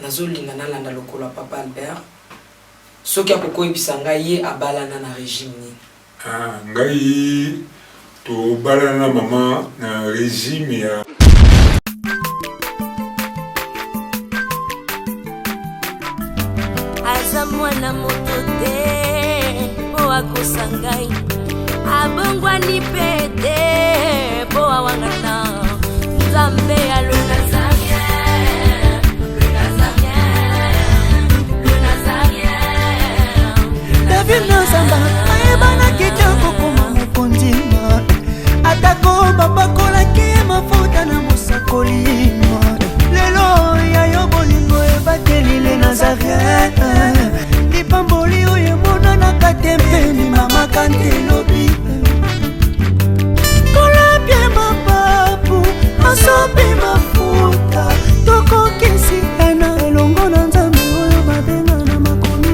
nazolinga nalanda lokolo ya papa Albert soki akokoyebisa ngai ye abalana na régime nini. Ngai tobalana mama na régime ya aza mwana moto te po akosa ngai abongwani pete po awangata nzambe ya le Nazarien, le Nazarien, le Nazarien. David Nozamba ayebana kitoko koma mokondima atako babakolaki mafuta na mosakolima lelo yayo bolingo ebateli le Nazarien lipamboli oyo monanaka tempeni mama kantelobi kolapie mapapu masope mafuta tokokisi ena elongo na nzambe oyo babenga na makomi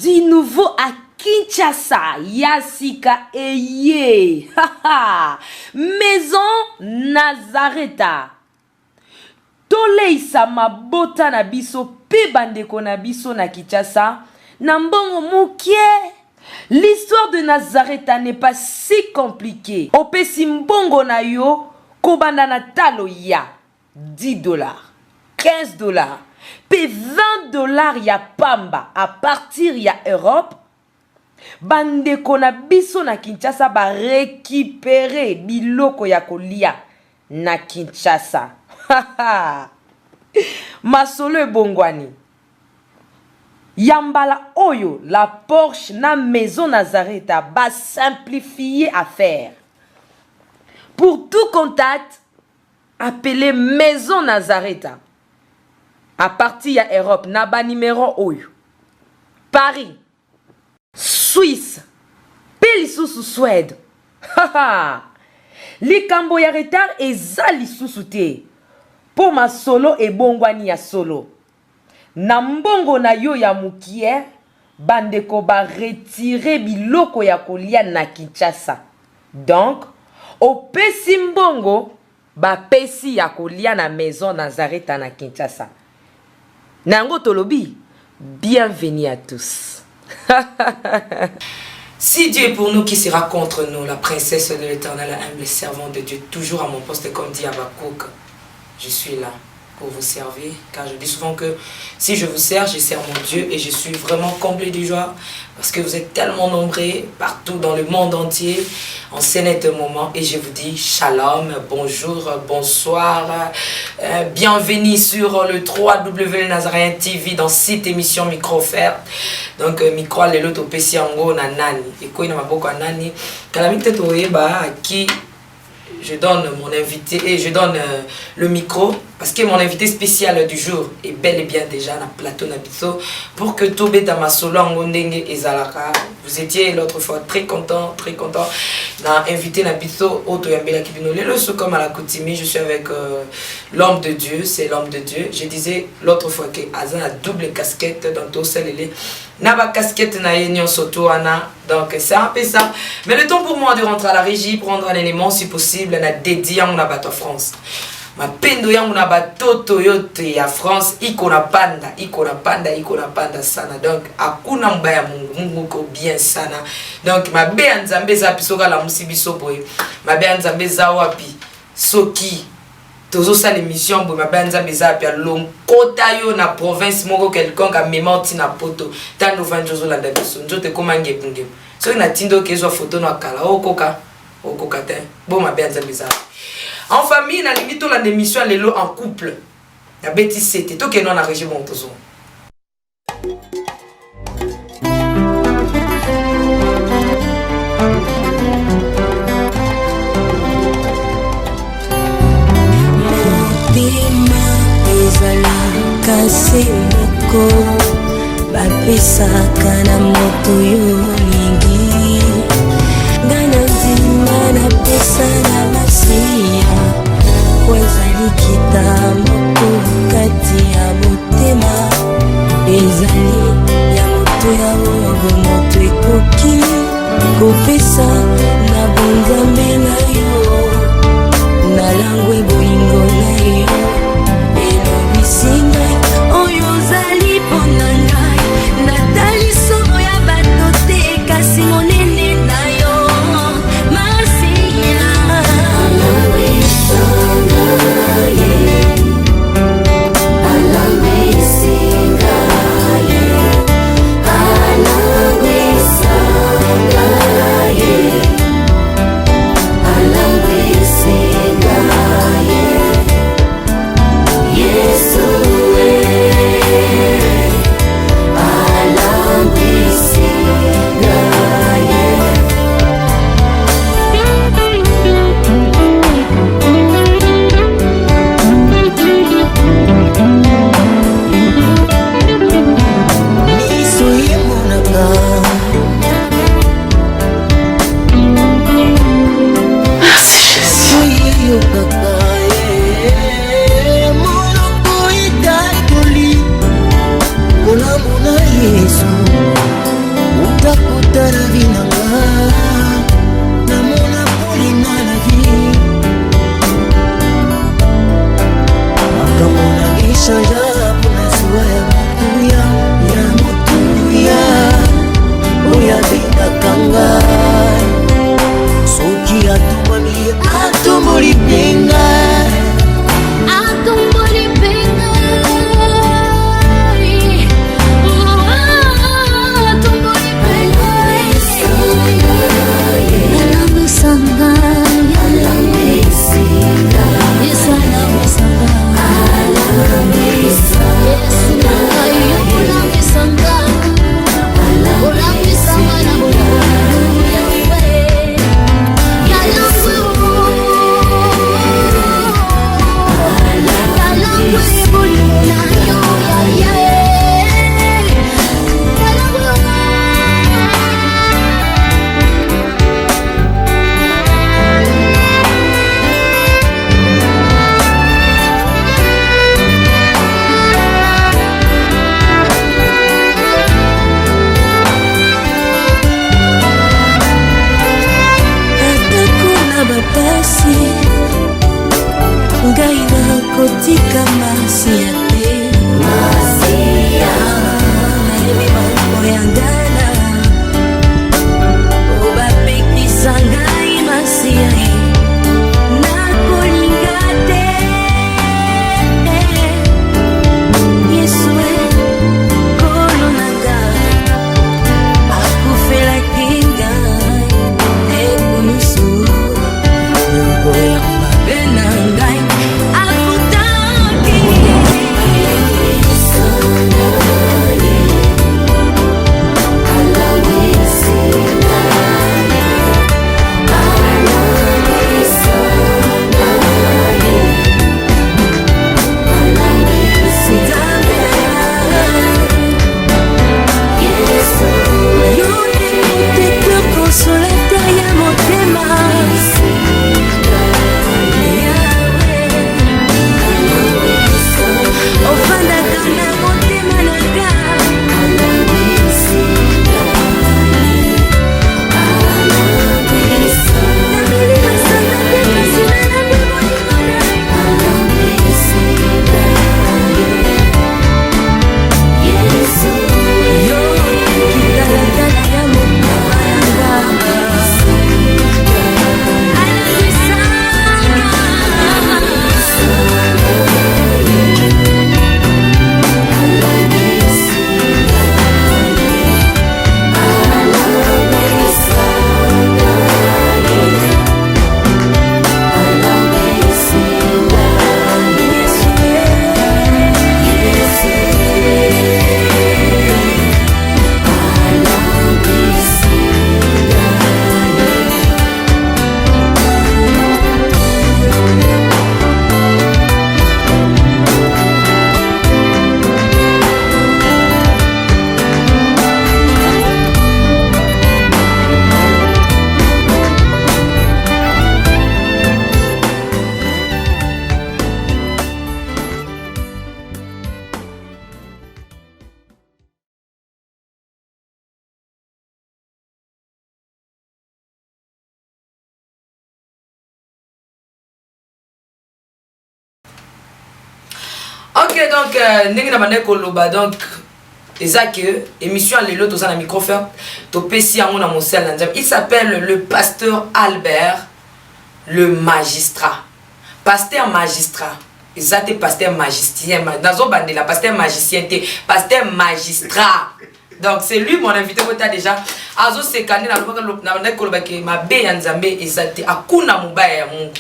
Du nouveau à Kinshasa, Yasika Eye, Maison Nazareta. Toleisa mabota na biso pe bandeko na biso na Kinshasa, na mbongo mukie. L'histoire de Nazareta n'est pas si compliquée. Opesi mbongo na yo, kobanda na talo ya $10, $15. Pe $20 ya pamba à partir ya Europe. Bandeko na biso na Kinshasa ba récupérer biloko ya kolia na Kinshasa. Masolo bongwani. Yambala oyo la Porsche na Maison Nazareta ba simplifier affaire. Pour tout contact, appelez Maison Nazareta. À partir ya Europe, naba numéro oyo. Paris, Suisse, Pelisusu Suède. Likambo ya retard eza lisusu te. Po ma solo e bongwani ya solo. Na mbongo na yo ya mukie, bandeko ba retirer biloko ya kolia na Kinshasa. Donc, opesi mbongo ba pesi ya kolia na Maison Nazareta na Kinshasa. Nango tolobi, bienvenue à tous. Si Dieu est pour nous, qui sera contre nous? La princesse de l'Éternel, la humble servante de Dieu, toujours à mon poste, comme dit Habakkuk. Je suis là pour vous servir, car je dis souvent que si je vous sers, je sers mon Dieu et je suis vraiment comblé de joie parce que vous êtes tellement nombreux partout dans le monde entier en ce net moment et je vous dis shalom, bonjour, bonsoir, bienvenue sur le 3W Nazarien TV dans cette émission micro offerte. Donc micro le loto pesi yango na nani et quoi na maboko nani kalamite toyeba qui je donne mon invité et je donne le micro parce que mon invité spécial du jour est bel et bien déjà dans le plateau Nabiso pour que tout beta masolo ngondenge ezalaka. Vous étiez l'autre fois très content n'a invité Nabiso auto yambela kibino lelo so comme à la coutume je suis avec l'homme de Dieu, c'est l'homme de Dieu. Je disais l'autre fois que Azan a double casquette dans tout celle Naba casquette na yenyon soto ana. Donc c'est un peu ça. Mais le temps pour moi de rentrer à la régie, prendre un élément si possible, na dédié à mon abato France. Ma pendo yangu na batoto yote ya France iko na panda sana. Donc hakuna mbaya Mungu ko bien sana. Donc ma be nzambe za pisoka la musibiso boy. Ma be nzambe za wapi soki tozo sa l'émission bo ma be nzambe za pia lonkota yo na province moko quelconque a mementi na poto tando vanjozo la dabiso njote komange bunge. soki natindo kezwa photo na kala okoka te bon mabe nzambe eza en famille nalingi tolanda émission lelo en couple nabeti sete tokende na régie montozo kasi moko bapesaka na moto yo mingi ngai na ndima napesa na masiya wezali kita moko kati ya motema ezali ya moto ya oyo moto ekoki kopesa na bonzambe na yo na langwe bolingo na yo singai oyo ozali mpona ngai natali solo ya bato te kasi monene na yo masiya donc ndenge na bande koloba donc eza que émission lelo toza na microphone topesi yango na mosala na nzambe. Il s'appelle le pasteur Albert le magistrat. Pasteur magistrat. Exacte pasteur magicien. Dans bande la pasteur magicien, pasteur magistrat. Donc c'est lui mon invité pour déjà. Azo se kani na lobaka kolobaki mabe ya nzambe exacte akuna mubaya ya Mungu.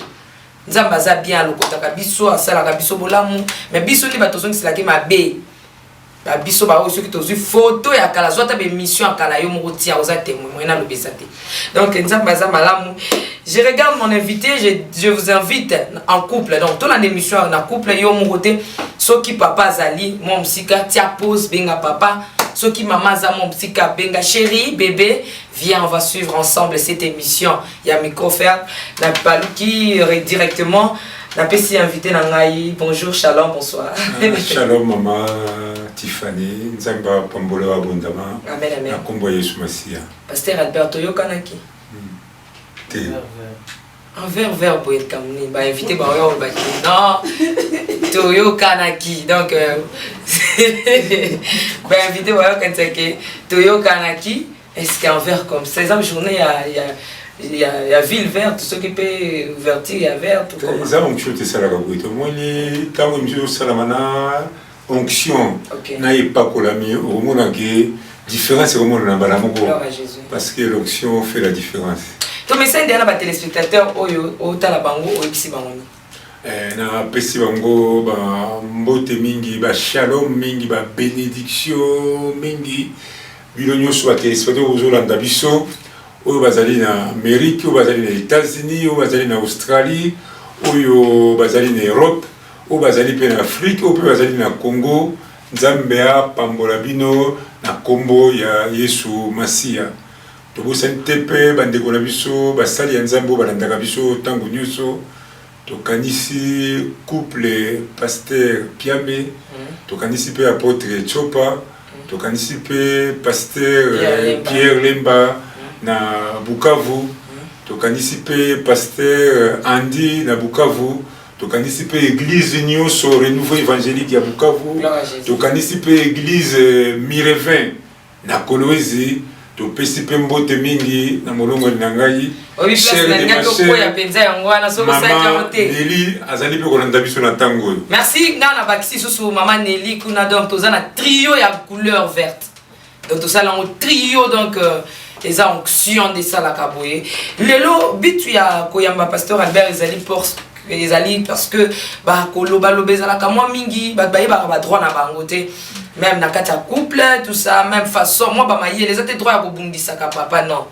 Nzamba za bien lokotaka biso asala ka biso bolamu mais biso ni batozongi silaki mabe. Ba biso ba oso ki tozu photo ya kala zota be mission akala yo moko tia oza témoin na lobesate. Donc nzamba za malamu. Je regarde mon invité, je vous invite en couple. Donc, toute l'émission en couple, yo mon côté, ce qui papa Zali, mon psyka, tia pause, benga papa, ce qui maman za mon psyka, benga chérie, bébé, viens, on va suivre ensemble cette émission. Il y a microphone, la palouki directement, la PC invité Nangaï. Bonjour, shalom, bonsoir. Shalom, maman Tiffany, Nzamba Pambola Bondama. Amen, amen. Nakombo Yesu Masia. Pasteur Alberto Yokanaki. Un verre pour être comme nous. Bah, invité, bah, on va non, Toyo Kanaki. Donc, bah, invité, bah, quand c'est Toyo Kanaki, est-ce qu'un verre comme ça, cette journée, il y a ville verte, tout ce qui peut vertir, il y a vert, tout comme ça. On chute ça là, moi, les temps où je suis salamana, onction, n'aille pas colami, au moment où différence, au moment où on a parce que l'onction fait la différence. Donc, mais c'est un téléspectateur au Talabango au Ixibango. Na pesi bango ba mbote mingi ba shalom mingi ba bénédiction mingi bilonyo soit téléspectateur aux Hollande biso au bazali na Amérique au bazali na États-Unis au bazali na Australie au bazali na Europe au bazali pe na Afrique au bazali na Congo Nzambea pambola bino na kombo ya Yesu Masia. Tobo sentepe bandeko na biso basali ya nzambo balandaka biso tango nyuso tokanisi couple pasteur Piame tokanisi pe apôtre Chopa tokanisi pe pasteur Pierre Lemba na Bukavu tokanisi pe pasteur Andy na Bukavu tokanisi pe église nyuso renouveau évangélique ya Bukavu tokanisi pe église Mirevin na Kolwezi to pesi pe mbote mingi na molongo na ngai Nelly azali pe kolanda biso na tango. Merci ngana bakisi susu maman Nelly kuna donc toza na trio ya couleur verte. Donc to ça là un trio donc les onctions de ça la kaboye. Lelo bitu ya koyamba pasteur Albert ezali parce que ba koloba lobeza la kamwa mingi ba ba droit na bangote. Même dans le couple, tout ça, même façon, moi, les autres droits à bundisa papa, non.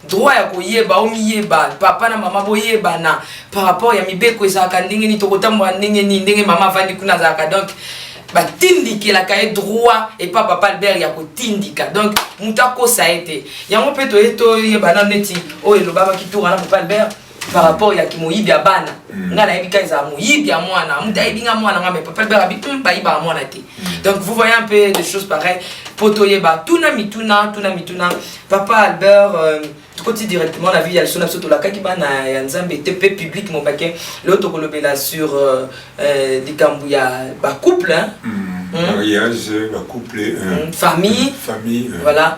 Droit à koyeba, omiyeba, papa na maman boyeba na. Par rapport à mi beko ezaka ndenge ni tokota mwa ndenge maman vandi kuna zaka. Donc, ba tindiki la kaye droit et pas papa Albert ya ko tindika. Donc, mutako ça a été. Yango peto eto yeba na neti, oh et le baba qui tourne na papa Albert. Par rapport à qui moyibi ya bana ngana ebika za moyibi ya mwana muta ebinga mwana ngame papa bera bi ba iba mwana te. Donc vous voyez un peu des choses pareilles poto yeba tuna mituna papa Albert tout côté directement la vie ya sona soto la kaki bana ya nzambe TP public mon paquet l'autre kolobela sur dikambu ya ba couple mariage ba couple famille voilà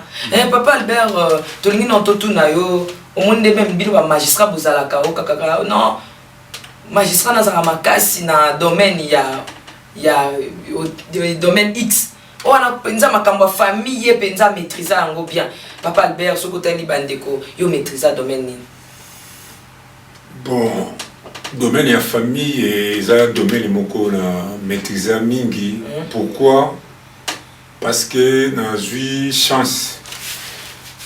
papa Albert tolingi no totuna yo au monde même bino ba magistrat bozalaka o kakaka non magistrat na zaka makasi na domaine ya domaine X on a penza makambo famille ye penza maîtriser yango bien papa Albert sokotali bandeko yo maîtriser domaine ni bon domaine ya famille et ça domaine moko na maîtriser mingi pourquoi parce que na zui chance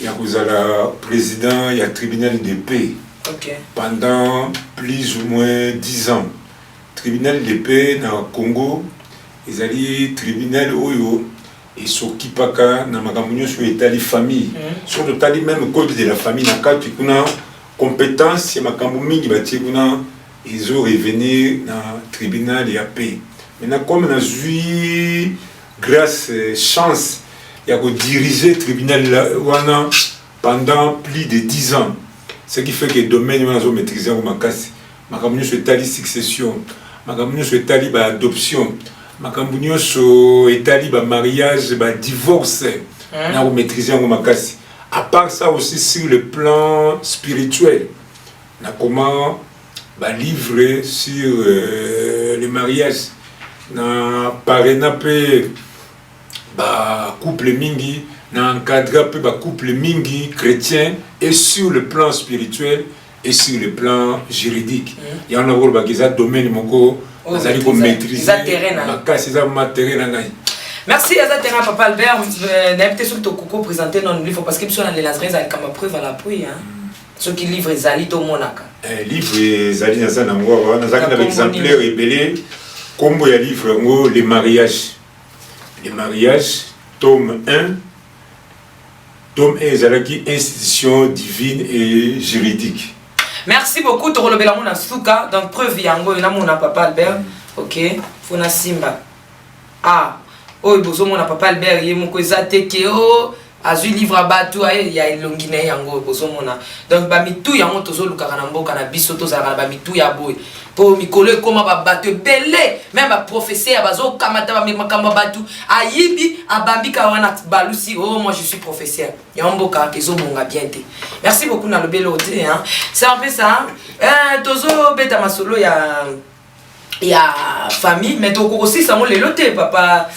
il y a le président, il y a le tribunal de paix pendant plus ou moins 10 ans. Le tribunal de paix dans le Congo, ils allaient tribunal Oyo et s'occupaka na magamunyo sur l'état de famille. Sur le tali même code de la famille, na katu kuna compétence et makambo mingi bati kuna ils ont revenu dans le tribunal de paix. Maintenant comme na zui grâce chance il y a dirigé le tribunal pendant plus de 10 ans. Ce qui fait que le domaine est maîtrisé au Makasi. Ma communauté sur tali succession, ma communauté sur tali adoption, makambo nyonso etali ba mariage ba divorce na ko maîtriser ngo makasi. À part ça aussi sur le plan spirituel, na comment ba livrer sur le mariage na parena pe ba couple mingi na encadrer pe ba couple mingi chrétien et sur le plan spirituel et sur le plan juridique. Il y a un rôle ba kiza domaine moko azali ko maîtriser makasi za matériel na ngai. Merci à Terrain Papa Albert. N'importe sur ton coco présenté dans le livre parce que sur les lasres avec comme preuve à l'appui hein. Ceux qui livrent Zali to monaka. Livre Zali na sana ngwa na zaka na exemplaire rebellé combo ya livre ngo les mariages. Les mariages tome 1 Zalaki institution divine et juridique. Merci beaucoup to relobela mona suka donc preuve yango na mona Papa Albert. OK, fona simba. Ah oh bozo mona Papa Albert ye moko ezate ke o azui livre abatu ya elongine yango bozo mona donc ba mitu yango tozo lukaka na mboka na biso tozala ba mitu ya boy po mikolo koma ba batu belé même ba professeur bazo kamata ba makambo batu ayibi abambika wana balusi oh moi je suis professeur ya mboka kezo bonga bien te. Merci beaucoup na lobelo te hein c'est un peu ça tozo beta masolo ya famille mais donc aussi ça mon leloté Papa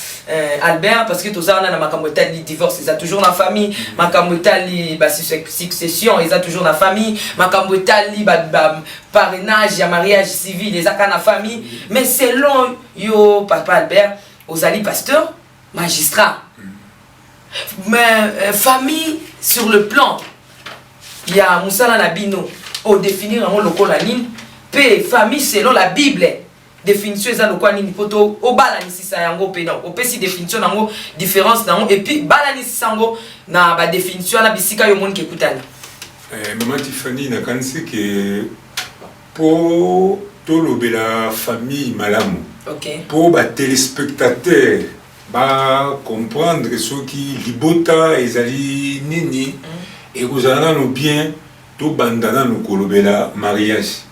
Albert parce que tout ça on a makambo tali divorce ils a toujours la famille makambo tali ba succession ils a toujours la famille makambo tali ba parrainage ya mariage civil ils a kana famille mais selon yo Papa Albert aux ali pasteur magistrat mais famille sur le plan il y a Moussala Nabino au définir en local ligne p famille selon la Bible définition eza lokwa nini poto obala ni sisa yango pe non opesi définition nango différence nango et puis bala ni sango na ba définition na bisika yo moni ke kutani maman Tiffany na kanisi ke po to lobela famille malamu OK pour ba téléspectateurs ba comprendre ce qui libota ezali nini et vous allez nous bien to bandana nous kolobela mariage.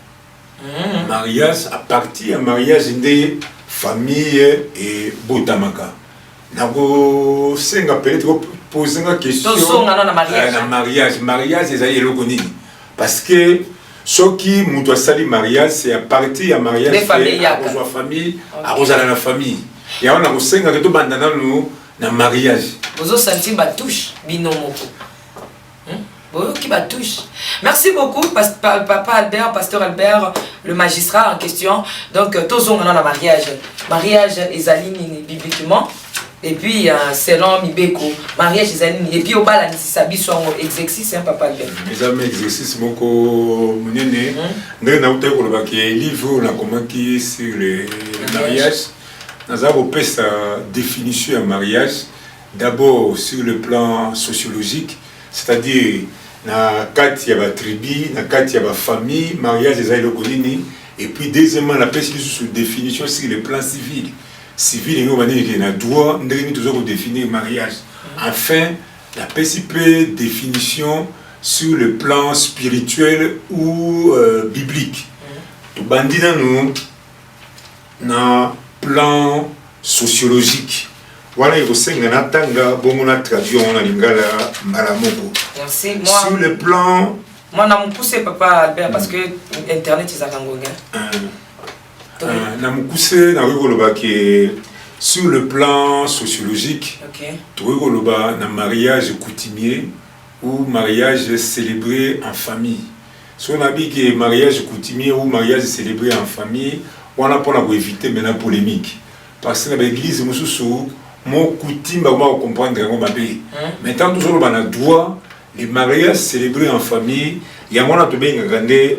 Mariage à partir de mariage de famille et botamaka. Nako senga peut-être poser une question. Mariage c'est elokoni parce que ce qui muto sali mariage c'est à partir de mariage à cause famille à cause de la famille. Et on a ko senga que to bandana nous na mariage. Vous senti ba touche binomoko. Qui va touche. Merci beaucoup Papa Albert, Pasteur Albert, le magistrat en question. Donc tous on a le mariage ezalini bibliquement et puis selon Mibeko mariage ezalini et puis au bal ni sabi so exercice hein Papa Albert. Mes amis exercice moko munene ndena uta ko ba ke livre na komaki sur le mariage. Nous avons fait sa définition du mariage d'abord sur le plan sociologique, c'est-à-dire na kati ya ba tribu na kati ya ba famille mariage ezali lokolini et puis deuxièmement la pesi sous définition sur le plan civil ngo bani ke na droit ndenge toujours définir mariage enfin la pesi définition sur le plan spirituel ou biblique to bandina nous na plan sociologique. Voilà, il faut que natanga bomona traduction na lingala malamoko. Merci. Moi sur le plan moi na mukuse Papa Albert parce que internet is akangonga. Na mukuse na wikoloba ke sur le plan sociologique. OK. To wikoloba na mariage coutumier ou mariage célébré en famille. Si on a dit que mariage coutumier ou mariage célébré en famille, on a pour éviter maintenant polémique parce que l'église mususu mon coutume va comprendre comment babé mais tant toujours on a droit les mariages célébrés en famille il y a mon a bien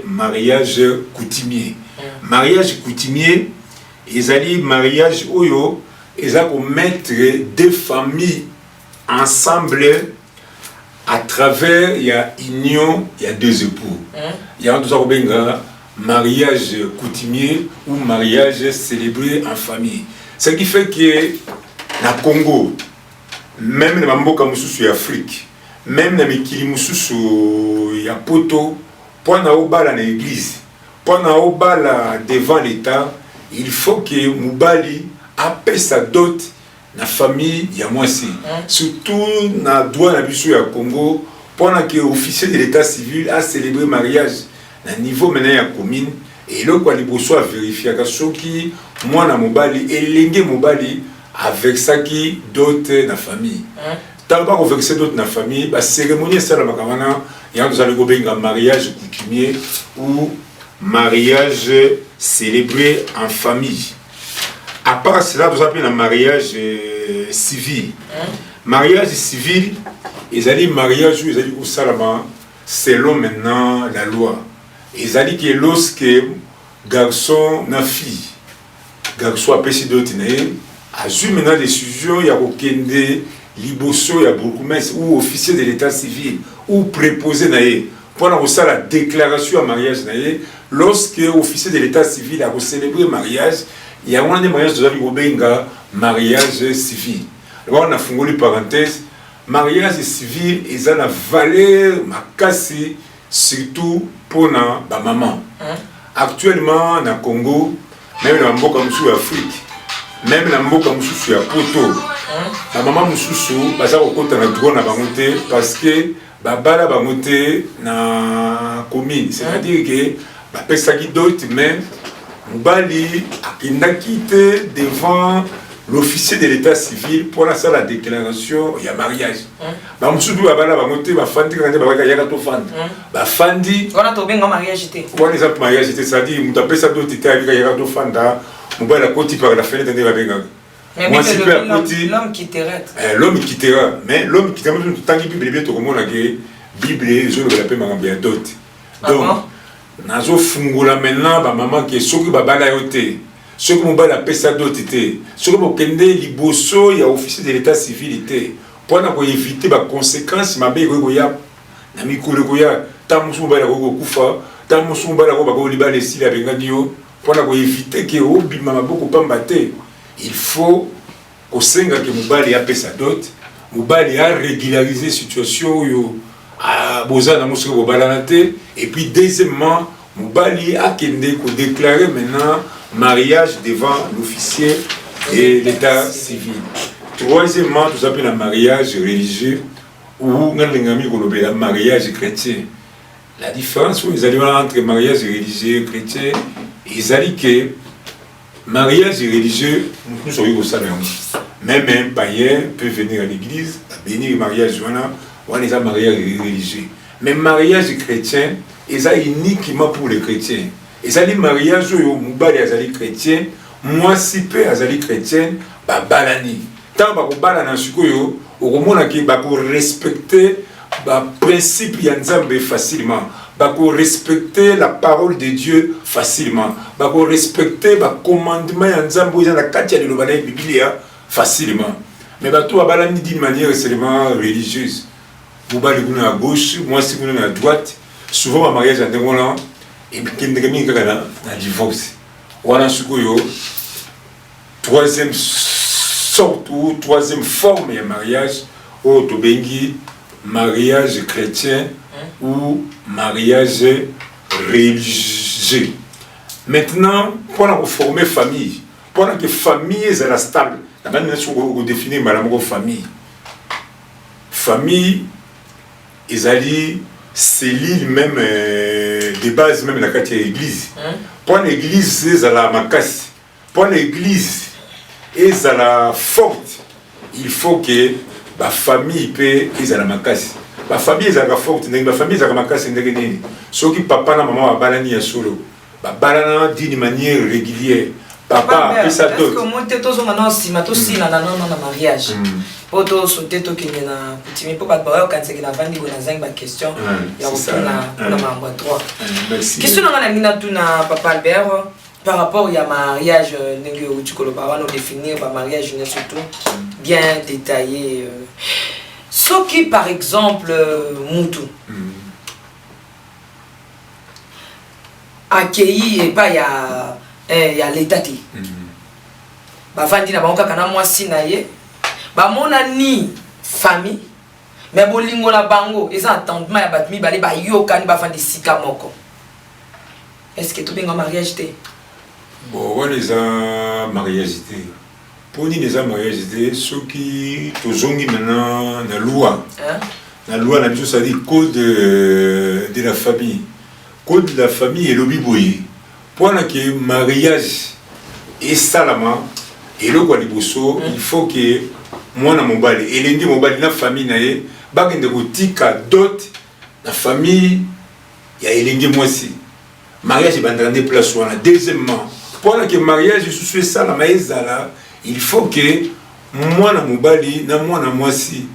mariage coutumier mariage coutumier ils allaient mariage oyo ils a pour mettre deux familles ensemble à travers il y a union il y a deux époux il y a toujours bien mariage coutumier ou mariage célébré en famille ce qui fait que na Congo, même dans mboka mususu ya Afrique, même na mikili mususu ya poto, pour na obala na église, pour na obala devant l'État, il faut que mubali apesa dot na famille ya mwasi surtout na droit na biso ya Congo pendant que officier de l'état civil a célébré mariage na niveau maintenant ya commune et là quoi liboso a vérifier ka soki mwana mobali elenge mobali avec ça qui dot na famille tant pas converser dot na famille ba cérémonie ça la makamana ya nous allons gobenga mariage coutumier ou mariage célébré en famille. À part cela, nous appelons un mariage civil. Mariage civil, ils allaient mariage, ils allaient au salama, selon maintenant la loi. Ils allaient que lorsque garçon na fille, garçon a péché d'autres, a eu maintenant décision, il y a aucun liboso, il y a beaucoup ou officier de l'état civil, ou préposé naé. Pendant que ça, la déclaration à mariage naé, lorsque officier de l'état civil a célébré le mariage, il y a un mariage de mariage civil. Alors on a fait une parenthèse, mariage civil, ils ont la valeur, ma casse, surtout pour la maman. Actuellement, dans le Congo, même dans le Afrique, même dans le Poto, la maman Moussoussou, parce que babala bamote na commune, c'est-à-dire que pesaki d'autres même Mubali a quitté devant l'officier de l'état civil pour la déclaration il y a mariage. Ba musudu babala bamote ba fandi quand ba yaka to fandi. Ba fandi on a to benga mariage té. On les a mariage té, c'est-à-dire muta pesa d'autres té avec yaka to fanda, mubala koti par la fenêtre de la benga. Mais l'homme quittera. L'homme quittera. Mais l'homme quittera. Tant que la Bible est au monde, la Bible, je ne l'appelle pas d'autres. Donc, nazo fungula maintenant, ba maman qui est sur le babala yote. Ce que mon bal appelle ça d'autres était. Ce que mon kende liboso, il y a officier de l'état civil était. Pour éviter les conséquences, ma belle goya, nami koule goya, tant mon bal gogo kufa, tant mon bal gogo libal et si la bengadio, pour éviter que au bima beaucoup pas mbaté. Il faut au senga que Moubali a payé sa dot, Moubali a régularisé la situation à Bozana Moussou Balanate, et puis deuxièmement, Moubali a déclaré maintenant mariage devant l'officier et l'état civil. Troisièmement, tout ça s'appelle un mariage religieux ou un mariage chrétien. La différence entre mariage religieux et chrétien, ils allaient que mariage religieux, nous sommes au salon. Même un païen peut venir à l'église, bénir le mariage, on a un mariage religieux. Mais mariage chrétien, c'est uniquement pour les chrétiens. Et ça, les mariages, les chrétiens, moi, si peu, les chrétiens, balani. Tant que balani, on respecter le principe de facilement. Bako respecter la parole de Dieu facilement. Bako respecter le commandement de Nzambo dans la katia de la Bible facilement. Mais bato abalani d'une manière seulement religieuse. Vous balez à gauche, moi si vous à droite. Souvent, le mariage est là et puis il y a un divorce. Voilà ce que troisième sorte ou troisième forme de mariage, au Tobengi, mariage chrétien ou mariage religieux. Maintenant, pour former famille, pour que famille soit stable, la manière dont on définit la famille. Famille, c'est l'île même de base, même la quartier église. Pour l'église, c'est la macasse. Pour l'église, c'est la forte. Il faut que la famille puisse la macasse. La famille est forte, la famille est macasse. Ceux qui papa et maman ont balani à solo. Balana d'une manière régulière. Papa a fait ça d'autre. Parce que moi, je suis maintenant si je mariage. Pour tout sauter tout qui est na coutume pour pas voir quand c'est que la vandi on a cinq questions il y a aucun na membre 3 question na ngana mina tuna papa Albert par rapport il y a mariage ndenge utikolo ba on définir ba mariage surtout bien détaillé ce qui par exemple mutu accueilli et pas il y a l'état ba vandi na ba kana mwasi na ye ba mona ni famille mais bolingo la bango et ça attendement ya batmi bali ba yoka ni ba fandi sika moko est-ce que tout bien en mariage té bon on les a mariage té Pour nous, les mariages, c'était ceux qui tozongi maintenant la loi. La loi, la ça dit code de la famille. Code de la famille et le biboui. Pour que mariage et salama et le gualiboso, il faut que moi na mobile et l'indi mobile la famille nae bagende kotika dot la famille ya elingi mwasi. Mariage bandande place wana. Deuxièmement, pour que mariage sous ça la maïzala, il faut que moi na mobali na moi na mwasi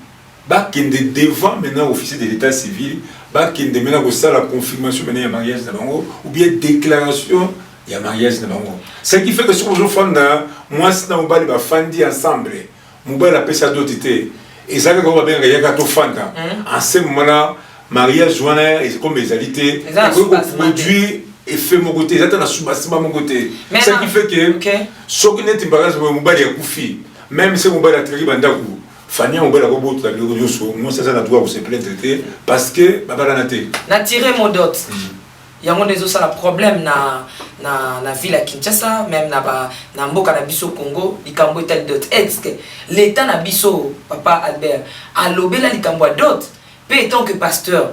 bakende devant maintenant officier de l'état civil bakende maintenant ça la confirmation maintenant ya mariage na bango ou bien déclaration ya mariage na bango. Ce qui fait que sur les femmes mwasi na mobali ba fandi ensemble. Mobali appelle ça d'autres été et ça que va bien yaka to fanda en ce moment là mariage wana et comme les alités produit effet mon côté ça na soubassement mon côté ce qui fait que ce qui n'est pas mobali ya kufi même si mobali a trahi bandaku Fania mobali a robot la bio so moi ça na droit pour se plaindre parce que baba na té na tirer mon dot yango nezo ça le problème na ville à Kinshasa même na mboka na biso Congo likambo etal dot est-ce que l'état na biso papa Albert a lobela likambo dot pe tant que pasteur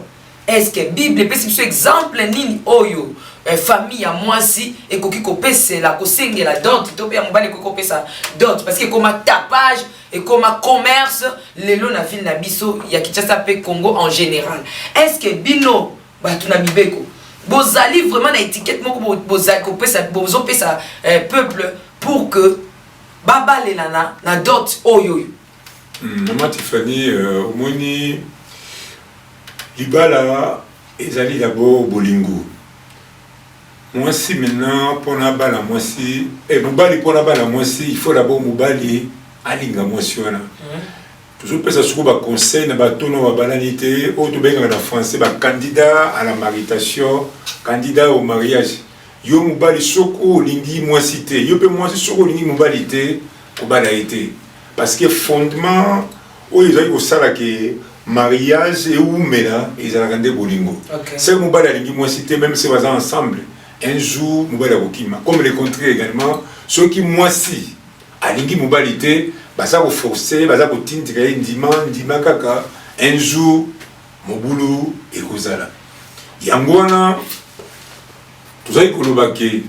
est-ce que Bible peut si exemple nini oyo famille à moi si et koki kopese la kosenge la dot to pe mobali ko kopesa dot parce que comme tapage et comme commerce les lots na ville na biso ya Kinshasa pe Congo en général est-ce que bino ba tuna bibeko bozali vraiment na étiquette moko bozali kopesa bozopesa peuple pour que baba lelana na dot oyo maman Tiffany omoni libala ezali d'abord bolingo. Moi si maintenant pour na bala moi si et mobali pour na bala moi si il faut d'abord mobali alinga moi si wana. Toujours peut ça sur ba conseil na ba tono ba balanité au to benga na français ba candidat à la maritation, candidat au mariage. Yo mobali soko lingi moi cité, yo peut moi soko lingi mobali té ko bala été parce que fondement o ezali ko sala ke mariage et où mais là ils ont regardé bolingo c'est mobile à lingi moi cité même si ils sont ensemble un jour mobile à bokima comme le contraire également ceux qui moi si à lingi mobilité baza ko forcer baza ko tindira ndima kaka un jour mobulu et kozala yangwana tozali kolobake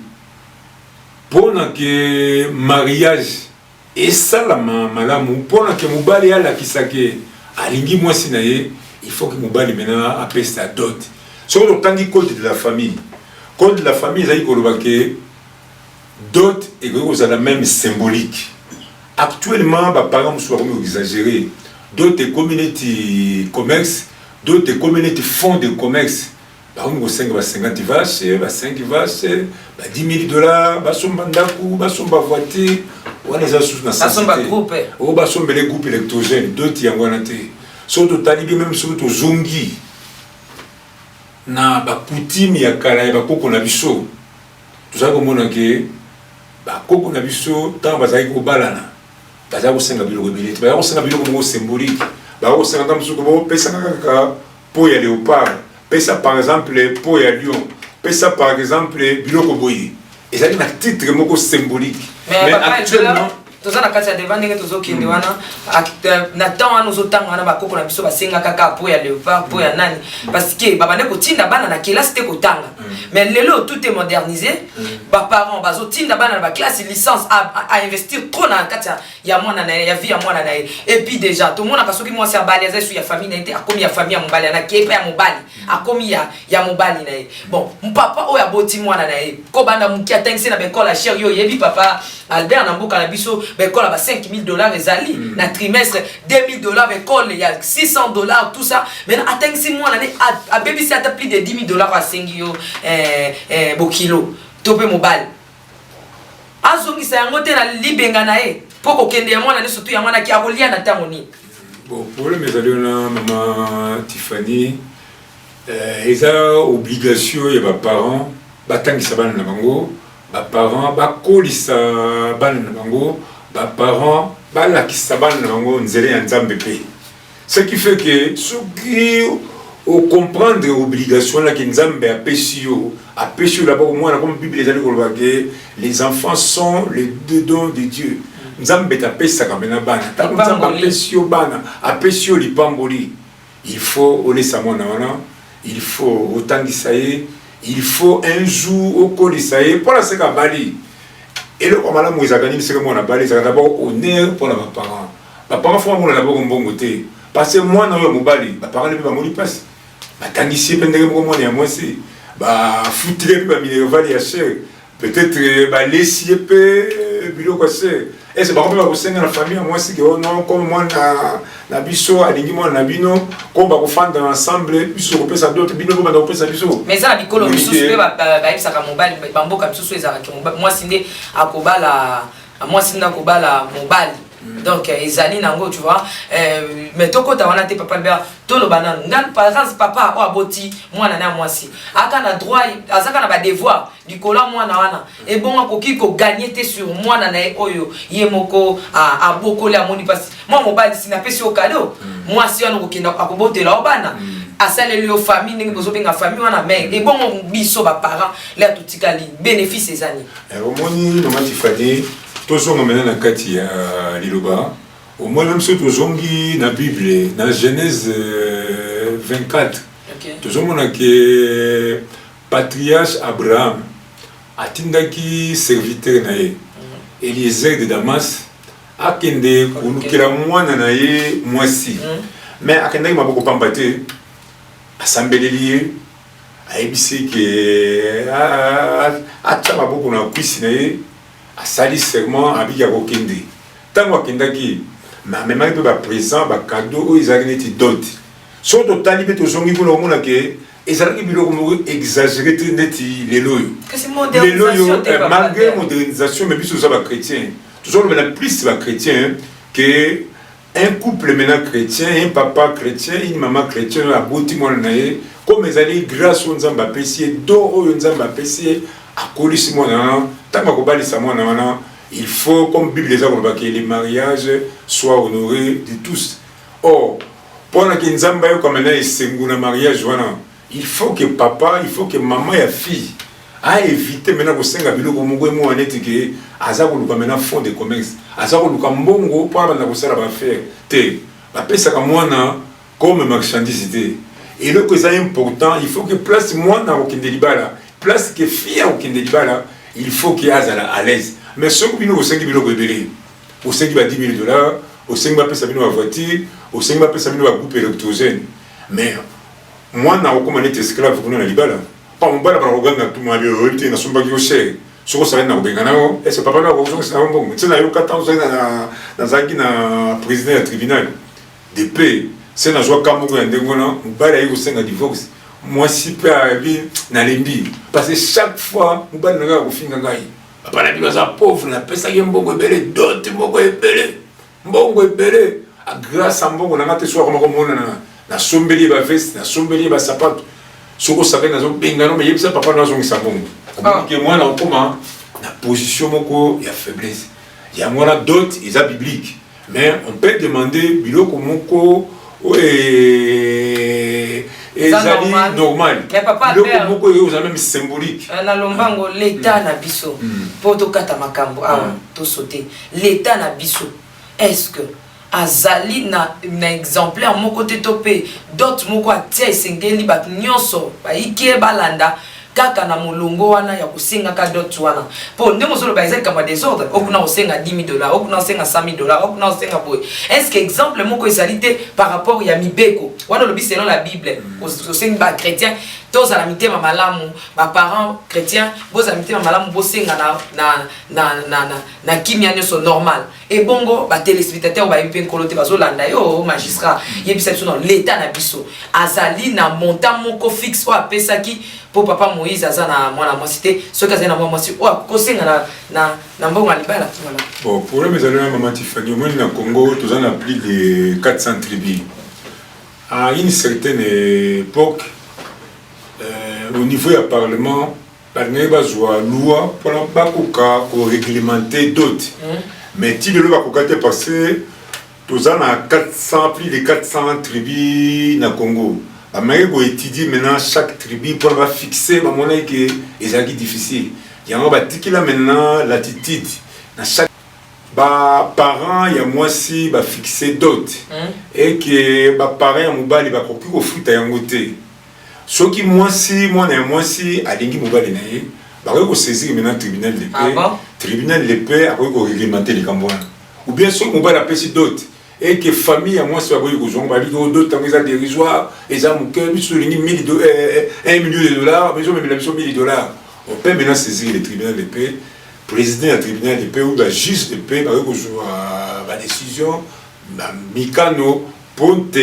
pona que mariage et ça la malamu pona que mobile ala kisake alingi moi si naye il faut que mobali maintenant appelle sa dot sur le temps du code de la famille ezali kolobake dot et que la même symbolique actuellement ba parents sont exagérés dot et community commerce dot et community fonds de commerce ba on 50 vaches ba 5 vaches ba $10,000 ba somba ndaku ba somba voiture on est sous na somba groupe o ba somba les groupes électrogènes dot yango na té surtout talibi même surtout zongi na ba coutume ya kala ba koko na biso tout ça comme on que ba koko na biso tant bazali ko balana bazali ko senga biloko bilete ba ko senga biloko mo symbolique ba ko senga tam suko bo pesa kaka po ya léopard pesa par exemple po ya lion pesa par exemple biloko boyi ezali na titre moko symbolique mais actuellement toza na kati ya devant ndenge tozokende wana na temps wana ozotanga wana bakoko na biso basenga kaka po ya léopard po ya nani parce que babande kotinda bana na kelasi te kotanga mais lelo tout est modernisé baparents bazotinda bana na baklasse licence à investir trop na kati ya mwana na ya vie ya mwana na et puis déjà tout le monde a soki mwasi ya bali aza su ya famille na ete akomi ya famille ya mobali na kepa ya mobali akomi ya mobali na bon papa oyo aboti mwana na ko banda muki atengisi na bekola cher yo yebi papa Albert na mboka na biso bekola ba $5,000 ezali na trimestre $2,000 bekola ya $600 tout ça mais atengisi mwana ne a baby si ata plus de $10,000 à sengio bokilo tope mobile azongisa yango te na libenga na poko kende ya mwana ne surtout ya mwana ki akolia na tango ni bon problème ezali na maman Tiffany eza obligation ya ba parents batangisa bana na bango ba parents bakolisa bana na bango ba parents balakisa bana na bango nzela ya nzambe pe ce qui fait que soki au comprendre l'obligation là que nzambe apesi yo d'abord moi comme Bible ezali koloba que les enfants sont les deux dons de Dieu nzambe tapesaka mena bana tango nzambe apesi yo bana apesi yo lipamboli il faut olesa mwana wana il faut otangisa ye il faut un jour okolisa ye mpona seka bali eloko malamu ezalaka nini seka mwana bali ezalaka d'abord honneur mpona baparent fo bamona d'abord mbongo te parce que mwana oyo mobali baparent mpe bamoni mpasi batangisi ye mpe ndenge moko mwana ya mwasi bafutile mpe baminervale ya chere peut-être balesi ye mpe biloko se ese bango mpe bakosenga na famille ya mwasi ke non comme mwana na biso alingi mwana na bino comme bakofanda ensemble biso kopesa d'autres bino mpe banda kopesa biso mais eza na bikolo misusu mpe bayebisaka mobali bamboka misusu ezalaki mwasi nde akobala mobali donc ezali nango tu vois mais tokota wana te papa Albert toloba nanu ngan par exemple papa o aboti mwana na mwasi aka na droit azaka na ba devoir likolo mwana wana et bon akoki ko gagner te sur mwana na oyo ye moko abokoli amoni pasi moi mobali sinapesi o cadeau mwasi wana kokenda akobotela obana asaleli yo famille ndenge bozobenga famille wana mais et bon biso ba parents là totikali bénéfice ezani omoni nomati fadi tozonga maintenant na kati ya liloba au moins même si tozongi na Bible na Genèse 24 tozomona ke patriarche Abraham atindaki serviteur na ye Eliezer de Damas akende kulukela mwana na ye mwasi mais akendaki maboko pamba te asambeleli ye ayebisi ke atya maboko na kwisi na ye asali serment abiki akokende ntango akendaki amemaki mpe baprésent bacado oyo ezalaki neti dot soki totali mpe tozongi mpona komona ke ezalaki biloko moko exagéré te neti lelo oyo malgré modernisation mais biso toza bachrétien tozolobela plus bachrétien ke un couple maintenant chrétien un papa chrétien une maman chrétien oyo aboti mwana na ye comme ezali grâce oyo nzambe apesi ye do oyo nzambe apesi ye akolisi mwana wana ntango akobalisa mwana wana il faut comme Bible eza koloba ke les mariages soient honorés de tous or mpona ke nzambe ayoka maintenant esengo na mariage wana il faut que papa il faut que maman ya fille aévite maintenant kosenga biloko moko emo wana ete ke aza koluka maintenant fond de commerce aza koluka mbongo mpona banda kosala baaffaire te bapesaka mwana comme marchandise te eloko eza important il faut que place mwana akokende libala place que fille akokende libala il faut que azala à l'aise mais soki bino osengi biloko ebele osengi ba 10 000 $, osengi bapesa bino ba voiture osengi bapesa bino ba groupe électrogène mais mwana akokoma neti esclave kuna na libala pa mobala bakoganga tumali oyo te nasombaki yo cher soko osali na kobenga nango ese papa nao akozongisa nango mbongo ntina nayoka ntango ozali nazalaki na président ya tribunal de paix se nazwaka moko ya ndenge wana mobali ayi kosenga divorce mwasi mpe abi nalembi parce que chaque fois mobali na kaka kofinga ngai papa na bino aza pauvre napesaki mbongo ebele dote mbongo ebele grâce a mbongo nanga te soka moko mona nasombeli baveste nasombeli basapato soko osakaki nazobengana me yebisa papa nazongisa mbongo omonike mwana okoma na position moko ya faiblesse yango wana dot eza biblique mais on peut demander biloko moko ezali normal biloko moko oyo eza même symbolique na lombango l'état na biso po tokata makambo awa tosote l'état na biso est-ce que azali na exemplaire moko te to pe d'autres moko atia esengeli bato nyonso baike balanda kaka na molongo wana ya kosenga ka dot wana po ndenge ozoloba ezali kama désordre okuna kosenga 10 000 $, okuna kosenga 100 000 $, okuna kosenga boye est-ce que exemple moko ezali te par rapport ya mibeko wana lobi selon la Bible osengi ba chrétien tous à la mitema malamu ba parents chrétiens bos à mitema malamu bosenga na kimia nyoso normal et bongo ba téléspectateurs ba yimpe nkolote bazolanda yo magistrat yebisa biso dans l'état na biso azali na montant moko fixe o apesaki pour papa Moïse azana mwana mwasi te soki azali na mwana mwasi o kosenga na mbongo libala voilà bon problème ezali na maman Tiffany moi na Congo tous en a plus de 400 tribus à une certaine époque au niveau du Parlement, il y a une loi pour réglementer d'autres. Mais si le loi est passé, nous avons plus de 400 tribus dans le Congo. Mais il faut étudier maintenant chaque tribu pour fixer la monnaie qui est difficile. Il y a maintenant l'attitude dans chaque ba parents ya mwasi ba fixer dot et que ba parents ya mobali ba koki ko futa yango te soki mwasi mwana ya mwasi alingi mobali na ye ba ko saisir maintenant tribunal de paix tribunal de paix a ko réglementer les cambouans ou bien soki mobali a pesi dot et que famille à moi soit ko zonga ba bido dot tant ça dérisoire et ça mon cœur biso lingi 1 million de dollars mais je me la biso 1 million de dollars on peut maintenant saisir le tribunal de paix président du tribunal de paix ou la juge de paix ba ko la décision ba mikano ponte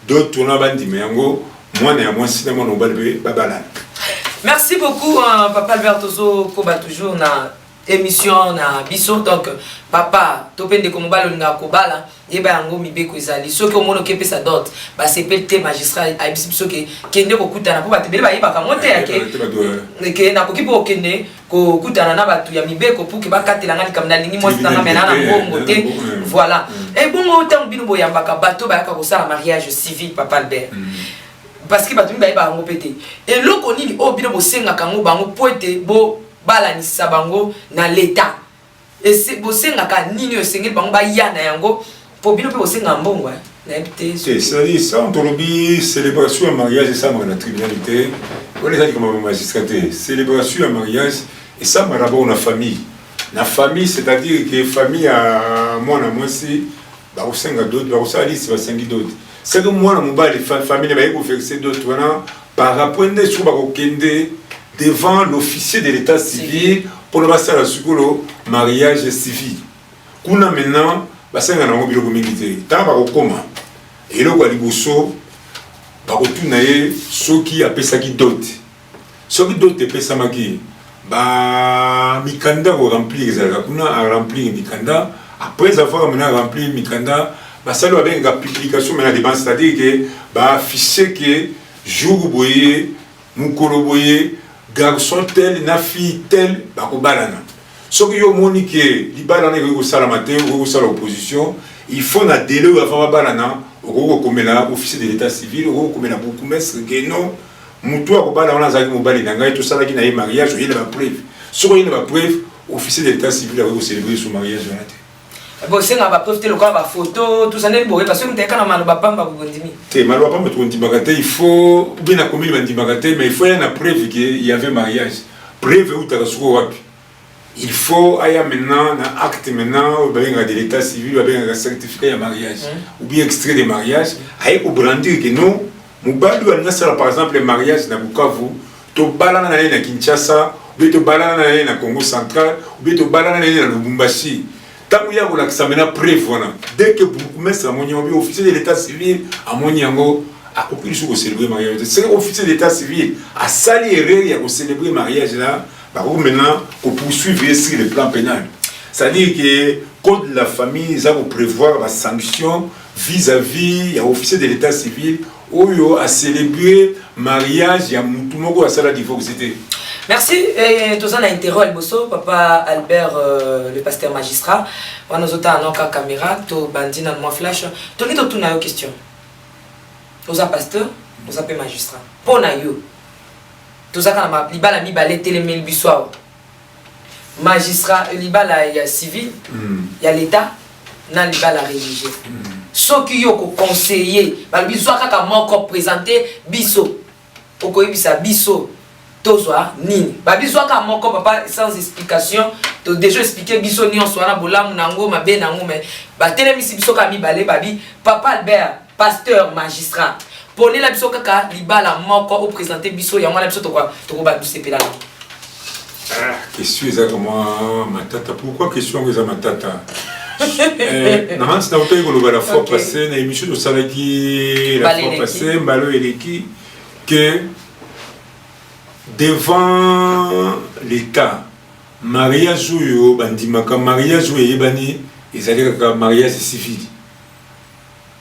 d'autres na bandi mengo moi na moi si na mon babala. Merci beaucoup papa Albert Tozo ko ba toujours na émission na biso donc papa topende ko mobalo nga ko bala yeba yango mibeko ezali soki omono ke pesa dot ba sepete magistrat abisi biso ke kende ko kutana po batebele ba yeba ka monte yake ke na ko kipo kende ko kutana na batu ya mibeko pour ke bakatela ngani kamna lingi mo stanga mena na bongo te voilà et bongo tant bino boyamba ka bato ba ka ko sala mariage civil papa Albert parce que batu ba yeba ngo pété et loko nini o bino bo senga kango bango poete bo bala ni sabango na l'état et c'est bosenga ka nini o sengel bango ba yana yango pour bino pe bosenga mbongo na epte c'est dit ça on tolobi célébration à mariage et ça na tribunalité on les a dit comme magistrat célébration à mariage et ça marabo na famille c'est-à-dire que famille à moi na moi si ba osenga d'autres ba osali c'est ba sengi d'autres c'est que moi na mobali famille ba ko faire c'est d'autres wana par rapport à sur ba ko kende devant l'officier de l'état civil pour le passer à la sucolo mariage civil. Kuna maintenant, basenga na ngobilo komikite. Ta ba kokoma. Et le kwaliboso ba kotunaye soki apesaki dot. Soki dot pesa maki. Ba mikanda ko remplir ezala kuna a remplir mikanda. Après avoir maintenant rempli mikanda, ba salo avec la publication maintenant des banques, c'est-à-dire que ba afficher que jour boye, mukolo boye garçon tel na fille tel ba ko balana soki yo moni ke li balana ko sala matin ko sala opposition il faut na délai avant balana ko komela officier de l'état civil ko komela beaucoup mestre que non mutu ko balana na zaki mobali na ngai to sala ki na ye mariage il va preuve soki il va preuve officier de l'état civil ko célébrer son mariage na te bon c'est ba preuve le quoi ba photo tout ça n'est pas parce que m'teka na maloba pamba bondimi te maloba pamba to ndimagate il faut bien na komili bandimagate mais il faut y a preuve que il y avait mariage preuve ou takasuko wapi il faut aya maintenant na acte maintenant ou bien de l'état civil ou bien un certificat de mariage ou bien extrait de mariage ay ko brandir que non mobali wa sala par exemple le mariage na Bukavu to balana na Kinshasa ou bien to balana na Congo central ou bien to balana na Lubumbashi. Tant qu'il y a la preuve, dès que vous mettez un officier de l'état civil, à Moniango, a aucune chose pour célébrer le mariage. C'est l'officier de l'état civil a saléré pour célébrer le mariage là, maintenant, pour poursuivre sur le plan pénal. C'est-à-dire que le code de la famille, ça va prévoir la sanction vis-à-vis de l'officier de l'état civil, où a célébré le mariage, il y a tout le monde qui a divorcé. Merci. Et tout ça, on a interrogé papa Albert, le pasteur magistrat. On a nos autres caméra, to bandi dans mon flash. To ni to tout na yo question. Aux pasteur, aux magistrat. Pour na yo. Tout ça quand on libala mi balé télémel biswa. Magistrat, libala il y a civil, il y a l'état, na libala religieux. Ce qui yo ko conseiller, ba biswa kaka moko présenter biso. Oko yebisa biso. Tozwa nini babizwa ka moko papa sans explication to déjà expliquer biso ni on soit na bolamu nango mabe nango mais ba telemisi biso ka mibale babi papa Albert pasteur magistrat poni la biso kaka libala moko au présenter biso ya mwana biso to ba bisepela question exactement matata pourquoi question que ça matata non c'est autant que la fois passée na émission de Salaki la fois passée mbalo eleki que devant l'état mariage ou bandimaka mariage ou yebani ezali kaka mariage civil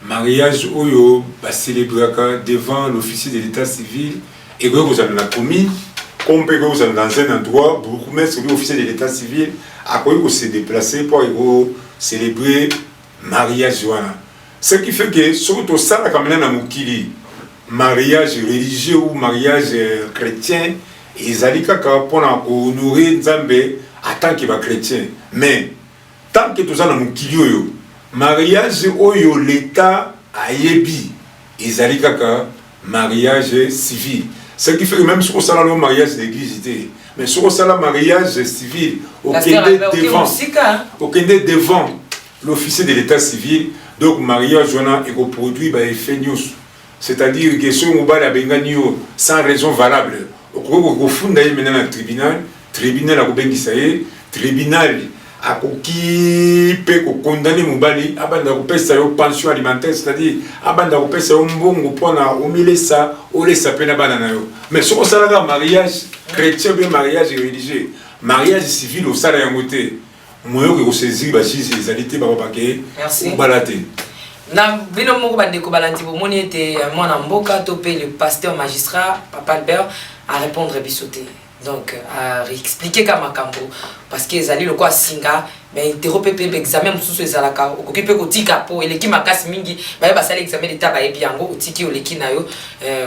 mariage oyo ba célébraka devant l'officier de l'état civil et que vous avez la commune comme que vous avez dans un endroit beaucoup mais celui officier de l'état civil a quoi se déplacer pour célébrer mariage wana ce qui fait que surtout ça la kamena na mukili mariage religieux ou mariage chrétien ils allaient kaka pour honorer Nzambe en tant que chrétien mais tant que toza na mokili oyo mariage oyo l'état ayebi ezali kaka mariage civil. Ce qui fait que même si on a le mariage d'église, mais si on a le mariage civil, aucun devant l'officier de l'état civil, donc mariage est reproduit par effet news. C'est-à-dire que si on a sans raison valable, au fond maintenant le tribunal a peut condamner mobali abanda kopesa yo pension alimentaire, c'est-à-dire abanda kopesa yo mbongo pona omilesa olesa pena bana na yo. Mais ce qu'on sala mariage chrétien bien mariage religieux, mariage civil au sala yango te moyo ko saisir ba juge les alité ba paquet ou balate na bino moko bandeko balandi bomoni ete mwana mboka topé le pasteur magistrat Papa Albert à répondre bisoté. Donc, à expliquer Kamakambo, parce qu'ils allaient le quoi singa, mais interrompre examen sous les alaka, occupé au tikapo, et l'équipe m'a cassé mingi, bah ça l'examen d'état bah biango, au tiki ou l'équipe nayo,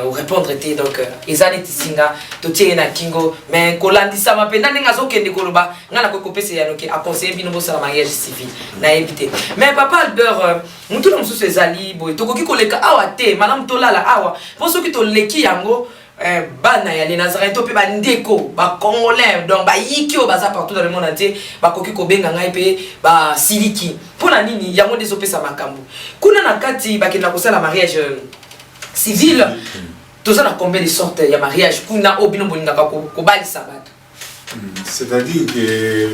au répondre était donc ils allaient singa, totier na kingo, mais kolandi ça m'a peine n'a zo kende koloba, n'a ko kopé c'est yanoke, a conseiller binobo sur la mariage civil, n'a évité. Mais Papa Albert, nous tous nous sous les alliés, boy, tokoki koleka awa te, madame tola la awa, pour ceux qui to leki yango. Bana ya les Nazareth to pe ba ndeko ba congolais donc ba yikio baza partout dans le monde entier ba koki ko benga ngai pe ba siliki pona nini yango des opesa makambo kuna na kati ba kenda kosala mariage civil toza na combien de sortes ya mariage kuna obino bolinga ko bali sabato. C'est-à-dire que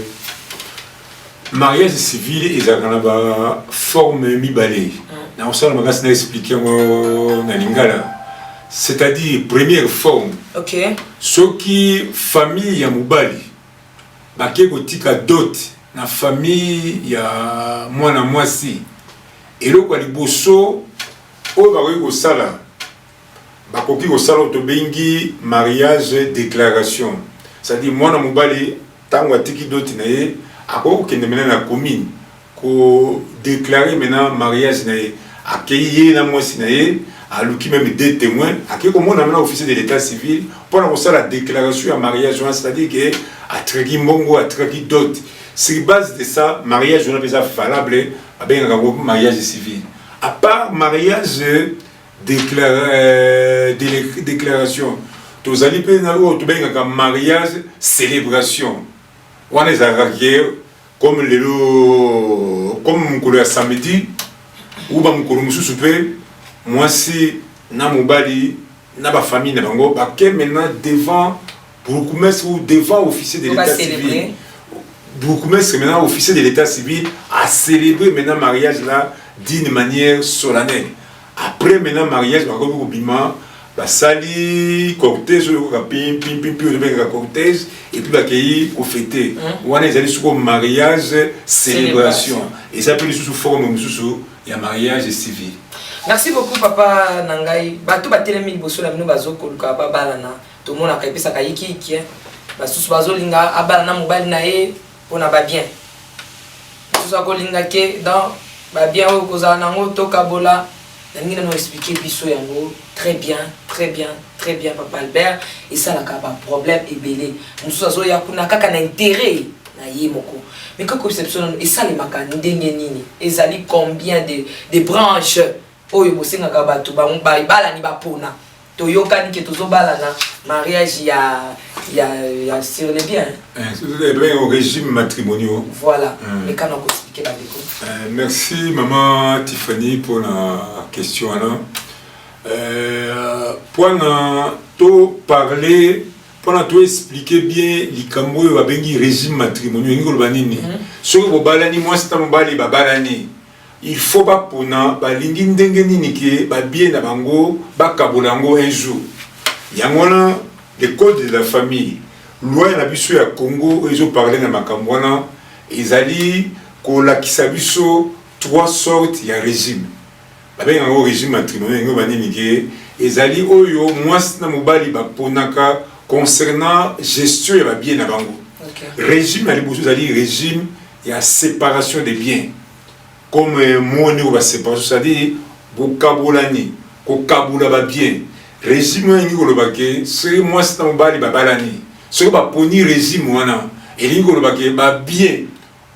mariage civil ezaka na ba forme mibale na osala makasi na expliquer ngo na lingala. C'est-à-dire première forme. OK. Ce qui famille ya mubali bake kotika dot na famille ya mwana mwasi eloko liboso o bakoki kosala bakoki kosala to bengi mariage déclaration. C'est-à-dire mwana mubali tango atiki dot na ye akoko kende mena na commune ko déclarer maintenant mariage na ye akeye na mwasi na ye à qui même des témoins, à qui comme on a maintenant officier de l'état civil, pour annoncer la déclaration à mariage, c'est-à-dire que à Traki Mongo, à Traki dot. Sur base de ça, mariage on a déjà valable, à bien un mariage civil. À part mariage déclaration, tous allez payer un mariage célébration. On est à comme le comme le samedi ou comme le souper. Moi si na mobali na ba famille na bango ba ke maintenant devant bourgmestre ou devant officier de l'état civil bourgmestre maintenant officier de l'état civil a célébré maintenant mariage là d'une manière solennelle. Après maintenant mariage ba ko bima ba sali cortège ko pim cortège et puis ba kei ko fêter on est allé sur mariage célébration et ça peut sous forme sous il y a mariage civil. Merci beaucoup Papa Nangai. Bato batelemi liboso na bino bazokoluka babalana. To mona ka epesa ka yiki basusu bazolinga abalana mobali na ye pona ba bien. Tout ça kolinga ke dans ba bien o kozala nango to kabola. Nangi na no expliquer biso yango très bien Papa Albert et ça la ka ba problème ebele. Mususu azoya kuna kaka na intérêt na ye moko. Mais que conception et ça les makani ndenge nini? Ezali combien de branches oyo bosenga ka bato ba bala ni bapona toyokani ke tozobalana mariage ya sur les biens au régime matrimonial. Voilà et quand on expliquer la déco. Merci maman Tiffany pour la question là. Pour to parler pour to expliquer bien likambo yo babengi régime matrimonial ngolo banini so ko balani moi c'est mobali ba balani. Il faut pas pour na ba lingi ndenge nini ke ba bien na bango ba kabolango un jour. Yangona le code de la famille loi na biso ya Congo ils ont parlé na makambwana ezali ko la kisabiso trois sortes ya régime. Ba ben ngo régime matrimonial ngo banini ke ezali oyo mwasi na mobali ba ponaka concernant gestion ya ba bien na bango. Régime ali bozo ezali régime ya séparation des biens. Comme mon niveau va séparer, c'est-à-dire bokabolani, kokabula ba bien. Régime ni ko lobake, c'est moi c'est un bali ba balani. Ce ba poni régime wana, et ni ko lobake ba bien.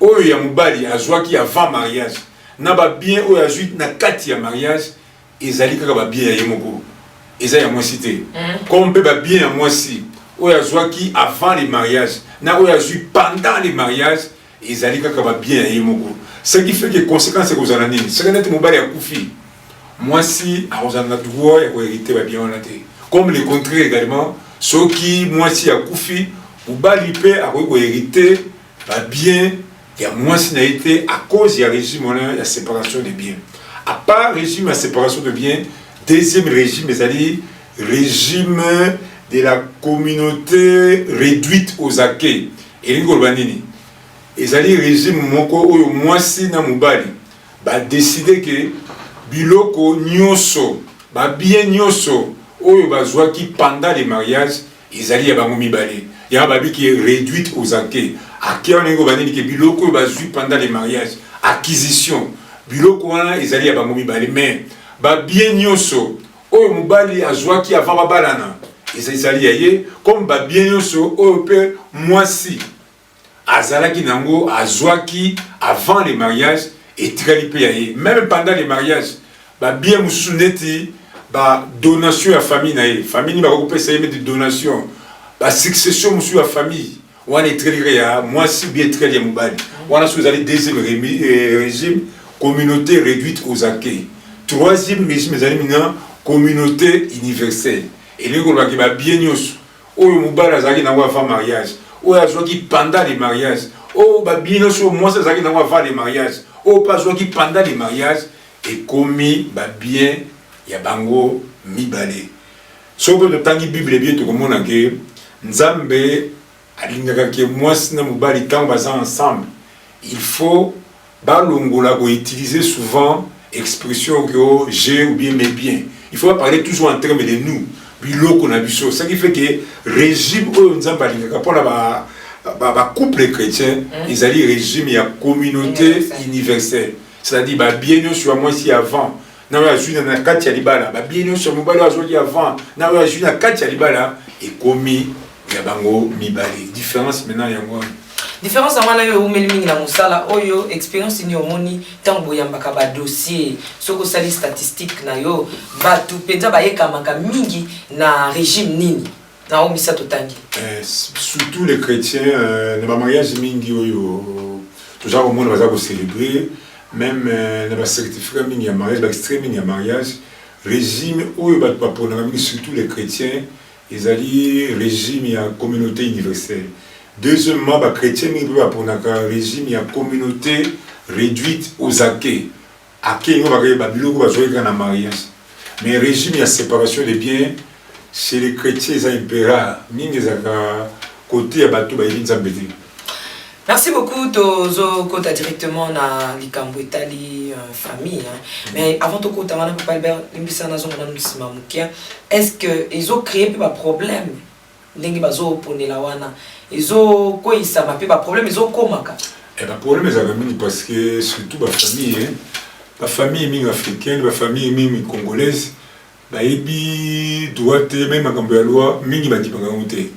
oyo ya mobali azwaki avant mariage na ba bien oyo azwi na kati ya mariage ezali kaka ba bien ya ye moko eza ya mwasi te comme mpe ba bien ya mwasi oyo azwaki avant le mariage na oyo azwi pendant le mariage ezali kaka ba bien ya ye moko ce qui fait que conséquence ekozala nini soki neti mobali akufi mwasi akozala na droit ya koherite ba bien wana te comme le contraire également soki mwasi akufi mobali mpe akoki koherite ba bien ya mwasi na ye te à cause ya régime wana ya séparation de biens. À part régime ya séparation de biens, deuxième régime ezali régime de la communauté réduite aux acquis. Elingi koloba nini? Ezali régime moko oyo mwasi na mobali ba décider que biloko nyonso ba bien nyonso oyo bazwaki pendant le mariage ezali ya bango mibale. Ya babi qui est réduite aux acquis. Acquis on ngo banini ke biloko bazwi pendant le mariage, acquisition. Biloko wana ezali ya bango mibale mais ba bien nyonso oyo mobali azwaki avant babalana ezali ya ye comme ba bien nyonso oyo pe mwasi azalaki nango azwaki avant le mariage etikali pe ya ye même pendant le mariage ba bien mususu neti ba donation ya famille na ye famille ba kopesa ye de donation ba succession mususu ya famille wana etikali ya mwasi bien etikali ya mobali wana so ezali deuxième régime communauté réduite aux acquis. Troisième régime ezali mina communauté universelle. Et les gens qui va bien nyos oyo mobali azali nango avant mariage oyo azwaki pendant le mariage oyo ba bien nyos mwasi azali nango avant le mariage oyo pa azwaki pendant le mariage ekomi ba bien ya bango mibale. Soko totangi Bible bien tokomona ke Nzambe alingaka ke mwasi na mobali ntango baza ensemble il faut balongola ko utiliser souvent expression que j'ai ou bien mes biens. Il faut parler toujours en termes de nous. Biloko na biso. Ça qui fait que régime oyo Nzambe alingaka pour ba couple chrétien, ils allaient régime ya communauté universelle. C'est-à-dire ba bien sur moi si avant. Na wa juna na kati ya libala, ba bien sur mobali wa jodi avant. Na wa juna kati ya libala et komi ya bango mibali. Différence maintenant ya moi. Différence à moi yo mingi na musala oyo expérience ni omoni tango yambaka ba dossier soko sali statistique na yo ba tu penza ba yekamaka mingi na régime nini na o misa totangi surtout les chrétiens na ba mariage mingi oyo toujours au monde baza ko célébrer même na ba certificat mingi ya mariage ba extrait mingi ya mariage régime oyo ba pona mingi surtout les chrétiens ils alliés régime ya communauté universelle. Deuxièmement, les chrétiens pour un régime, il y a une communauté réduite aux acquis. Acquis, il y a un mariage. Mais le régime, il y a séparation des biens. Chez les chrétiens, il y a un peu rare. Il y a un côté, il y a un Merci beaucoup, Tozo Kota directement na Likambo Italie famille. Mais avant de Kota, est-ce qu'ils ont créé un problème? Ndenge bazo ponela wana ezo ko isama pe ba problème ezo komaka ba problème ezaka mingi parce que surtout ba famille mingi africaine ba famille mingi congolaise ba yebi droite même makambo ya loi mingi ba dipanga ngote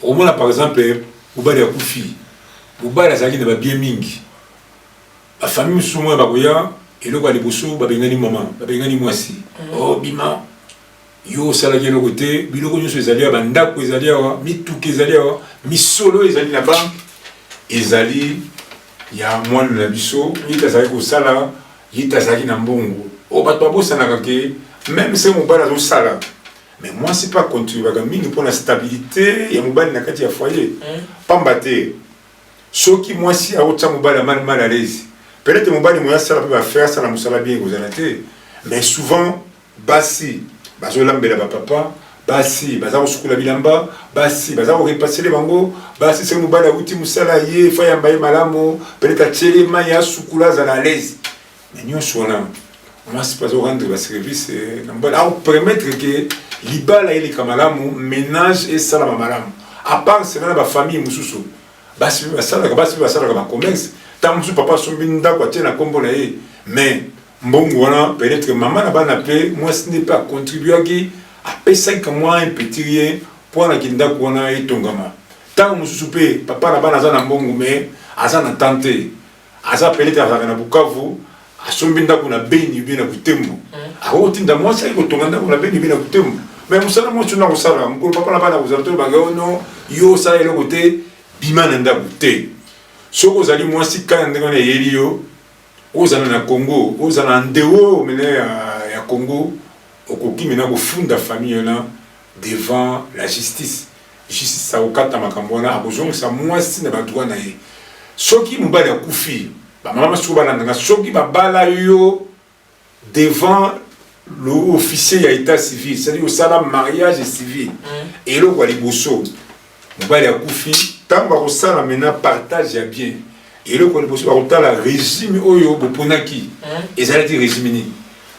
au moins par exemple ubali ya kufi ubali azali na ba bien mingi ba famille souvent ba koya eloko ali boso ba bengani maman ba bengani mwasi oh bima yo salaki le côté biloko nyonso ezali ya bandako ezali ya mituka ezali ya misolo ezali na banque ezali ya mwana na biso yita azali kosala yita azali na mbongo o bato babosanaka ke même se mobali azosala mais moi c'est pas contribuaka mingi pour la stabilité ya mobali na kati ya foyer pamba te soki mwasi aotya mobali mal à l'aise peut-être mobali moya sala pe bafaire sala mosala bien kozala te mais souvent basi bazolambela ba papa basi baza kosukula bilamba basi baza korepasser bango basi se mobali auti musala ye fa yamba ye malamu peut-être tchelema ya sukula za la l'aise mais nyonso wana on va se pas rendre ba service na mobali a permettre que libala ele kamalamu ménage et salama malamu à part cela ba famille mususu basi basala ba commerce tant musu papa sombinda kwa tena kombo na ye mais mbongo wana peut-être maman na bana pe moi ce n'est pas contribuer à payer 5 mois un petit rien pour la kinda kona etongama tant mususu pe papa na bana za na mbongo mais aza na tante aza pelete azalaka na Bukavu asombi ndako na Beni bien na Butembo akotinda mwasi ayi kotonga ndako na Beni bien na Butembo mais mosala mwasi na kosala mokolo papa na bana kozala to bango no yo osala eloko te bima na ndako te soki ozali mwasi kaka ndenge wana eyeli yo ozala na Congo ozala ndeo mene ya Congo okoki mena kofunda famille wana devant la justice justice akokata makambo wana akozongisa mwasi na badroit na ye soki mobali akufi bamama basuku balandanga soki babala yo devant l'officier ya état civil c'est-à-dire osala mariage civil eloko ya liboso mobali akufi ntango bakosala mena partage ya bien eloko ya liboso bakotala régime oyo boponaki ezalaki régime nini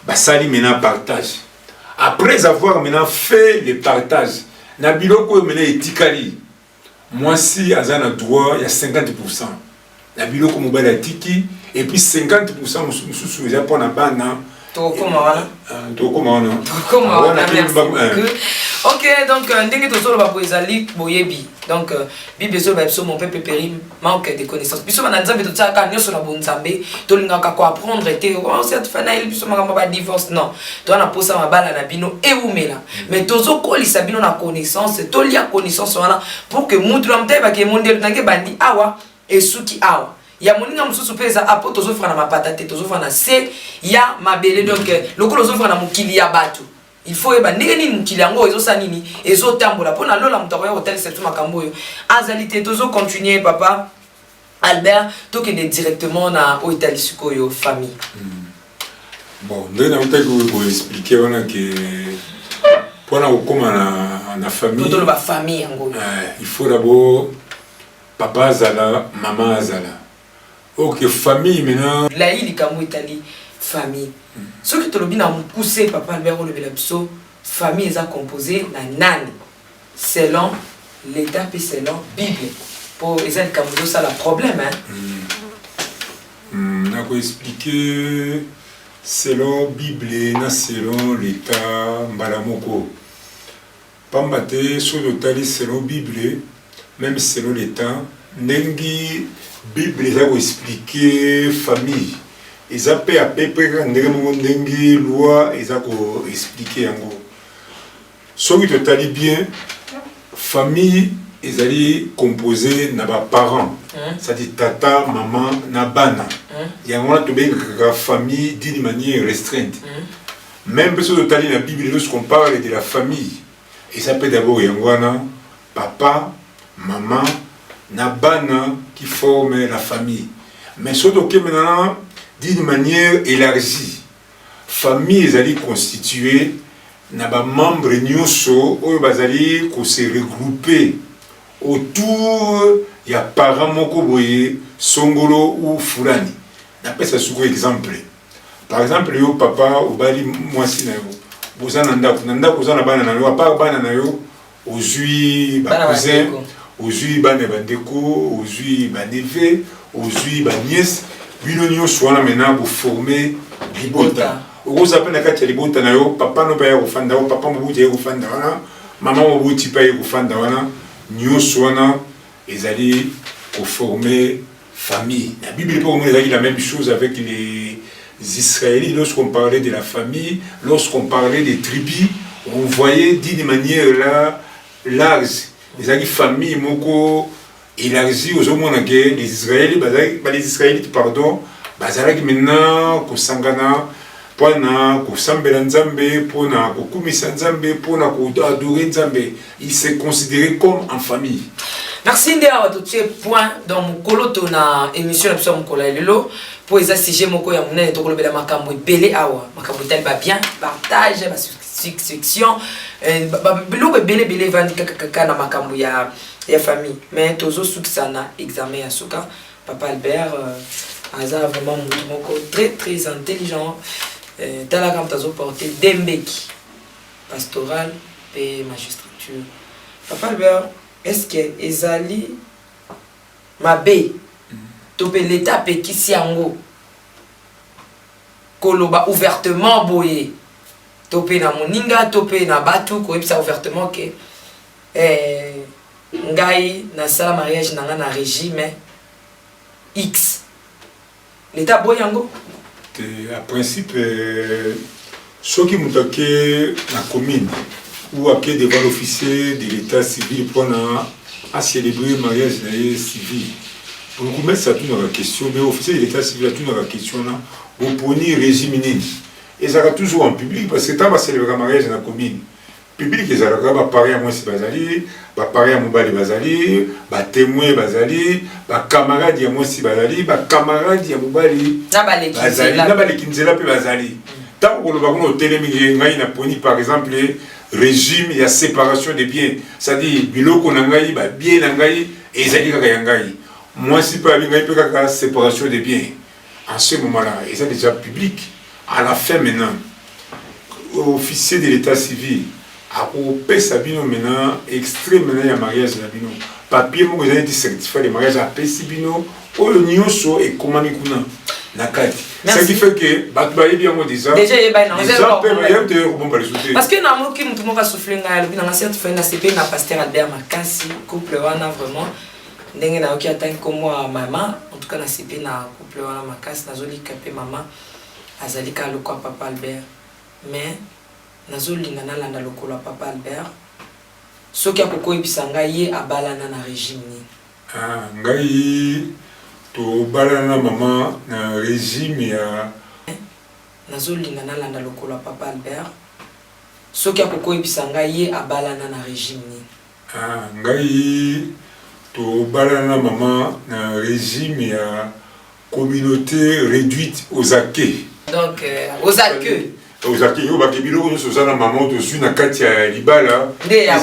basali mena partage après avoir maintenant fait le partage na biloko oyo mena etikali mwasi aza na droit ya 50% na biloko mobali atiki et puis 50% mosusu eza mpona bana tokoma wana ok donc ndenge tozoloba boye ezali boyebi donc bible ezoloba biso mon peuple périt manque de connaissance biso bana nzambe totiaka nyonso na bonzambe tolingaka koapprendre te osetfana eli biso makambo ba divorce non toana posa mabala na bino ewumela mais tozokolisa bino na connaissance tolia connaissance wana pour que mutu na mutai bake mondelo nange bandi awa esuki awa ya moninga mususu peza apo tozofra na mapata te tozofra na se ya mabele donc lokolo tozofra na mukili ya batu il faut eba ndenge nini mukili yango ezosa nini ezotambola pona lola mutu akoya kotalisa tu makambo oyo azali te tozo continuer papa Albert tokende directement na oyo etalisi koyo famille bon ndenge nakotaki koexplike wana ke mpona kokoma na famille totoloba famille yango il faut d'abord papa azala mama azala ok famille maintenant la ili kamo etali famille soki tolobi na mukuse papa Albert olobela biso famille eza composée na nani selon l'état puis selon bible pour eza likambo ezosala problème nako expliquer selon bible na selon l'état mbala moko pamba te soki otali selon bible même selon l'état ndenge bible eza koexplike famille eza mpe apepe kaka ndenge moko ndenge loi eza koexplike yango soki totali bien famille ezali composé na baparent c'est-à-dire tata mama na bana yango wana tobengaka famille d'une manière restreinte même mpe soki totali na bible lorsqu'on parle de la famille eza mpe d'abord yango wana papa maman na bana qui forment la famille mais surtout que maintenant d'une manière élargie famille ezali constituée na ba membres nyonso oyo bazali ko se regrouper autour ya parent moko boye songolo ou fulani na pesa suko exemple par exemple yo papa obali mwasi na yo bozana ndako zana bana na yo a part bana na yo ozui ba cousin ozui bana bandeko ozui ba neveu ozui ba nièce bino nyonso wana maintenant pour former libota okoza pe na kati ya libota na yo papa no pa ya kofanda wana papa mobuti ya kofanda wana mama mobuti pa ya kofanda wana nyonso wana ezali koformer famille. La Bible peut dire la même chose avec les Israélites lorsqu'on parlait de la famille, lorsqu'on parlait des tribus, on voyait d'une manière là large les familles moko élargie aux hommes les Israélites pardon bazalaki maintenant kosangana pona kosambela nzambe pona kokumisa nzambe pona koadorer nzambe ils se considéraient comme en famille. Merci Ndéa Watotie point dans mon coloto na émission la personne mon lelo pour les sujet moko ya munene to kolobela makambo ebele awa makambo tali ba bien partage ba section bilo ebele bele vandi kaka na makambo ya famille mais tozo suksana examen ya suka papa Albert aza vraiment moko très intelligent dans la grande tazo porter dembeki pastoral et magistrature papa Albert. Est-ce que ezali mabe topé l'état pekisi yango koloba ouvertement boye topé na moninga topé na batu ko epsa ouvertement que ngai na sala mariage nanga na régime X l'état boyango. À principe, ceux qui m'ont attaqué la commune ou à devant l'officier de l'état civil pour célébrer le mariage civil. Pour nous mettre ça tout dans la question, mais l'officier de l'état civil a tout dans la question, vous prenez le régime. Et ça va toujours en public parce que quand on célébrer le mariage dans la commune, public, ils ont pareil à moi si bazali, pareil à Moubali bazali, témoin bazali, camarade à moi si bazali, camarade à Moubali bazali, n'abale kinzela pe bazali. Tant qu'on va au télémigé, n'a poni par exemple régime il y a séparation des biens, c'est-à-dire biloko nangai ba bien nangai et zali kaka yangai. Moi si pas bingai pe kaka séparation des biens. En ce moment-là, et ça déjà public. À la fin maintenant, officier de l'état civil a coupé Sabino maintenant, extrait maintenant il mariage Sabino. Papier moi j'ai dit certificat de mariage à Pesibino, au Nyonso et Komamikuna. Ce qui fait que Batbaye bien moi déjà. Déjà il y a parce que na mo ki mutu mo ka souffler nga lobi na certificat na CP na pasteur Albert Makasi couple wana vraiment ndenge na oki atteint comme moi maman en tout cas na CP na couple wana Makasi na zoli kapé maman azali ka lokwa papa Albert mais nazolinga na landa lokolo papa Albert soki akoko ebisa ngai ye abalana na régime ni ngai to balana mama na régime ya nazolinga na landa lokolo papa Albert soki akoko ebisa ngai ye abalana na régime ni ngai to balana mama na régime ya communauté réduite aux acquis. Donc, aux acquis. Aux acquis, au bakibilo, nous sommes à maman dessus, na katia libala. Des ya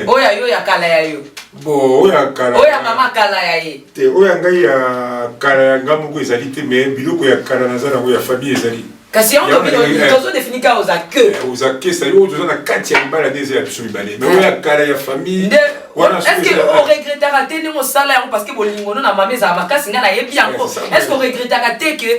Oya yo ya kala ya yo. Bon, oya kala. Oya mama kala ya ye. Te oya ngai ya kala ngamu ko ezali te mais biloko ya kala nazana ko ya famille ezali. Kasi on doit définir aux acquis. Aux acquis, ça y est, on doit na katia libala des ya biso libala. Mais oya kala ya famille. Est-ce qu'on regrettera que salaire parce que bolingo na mama za makasi nga na yebi yango est-ce qu'on regrettera que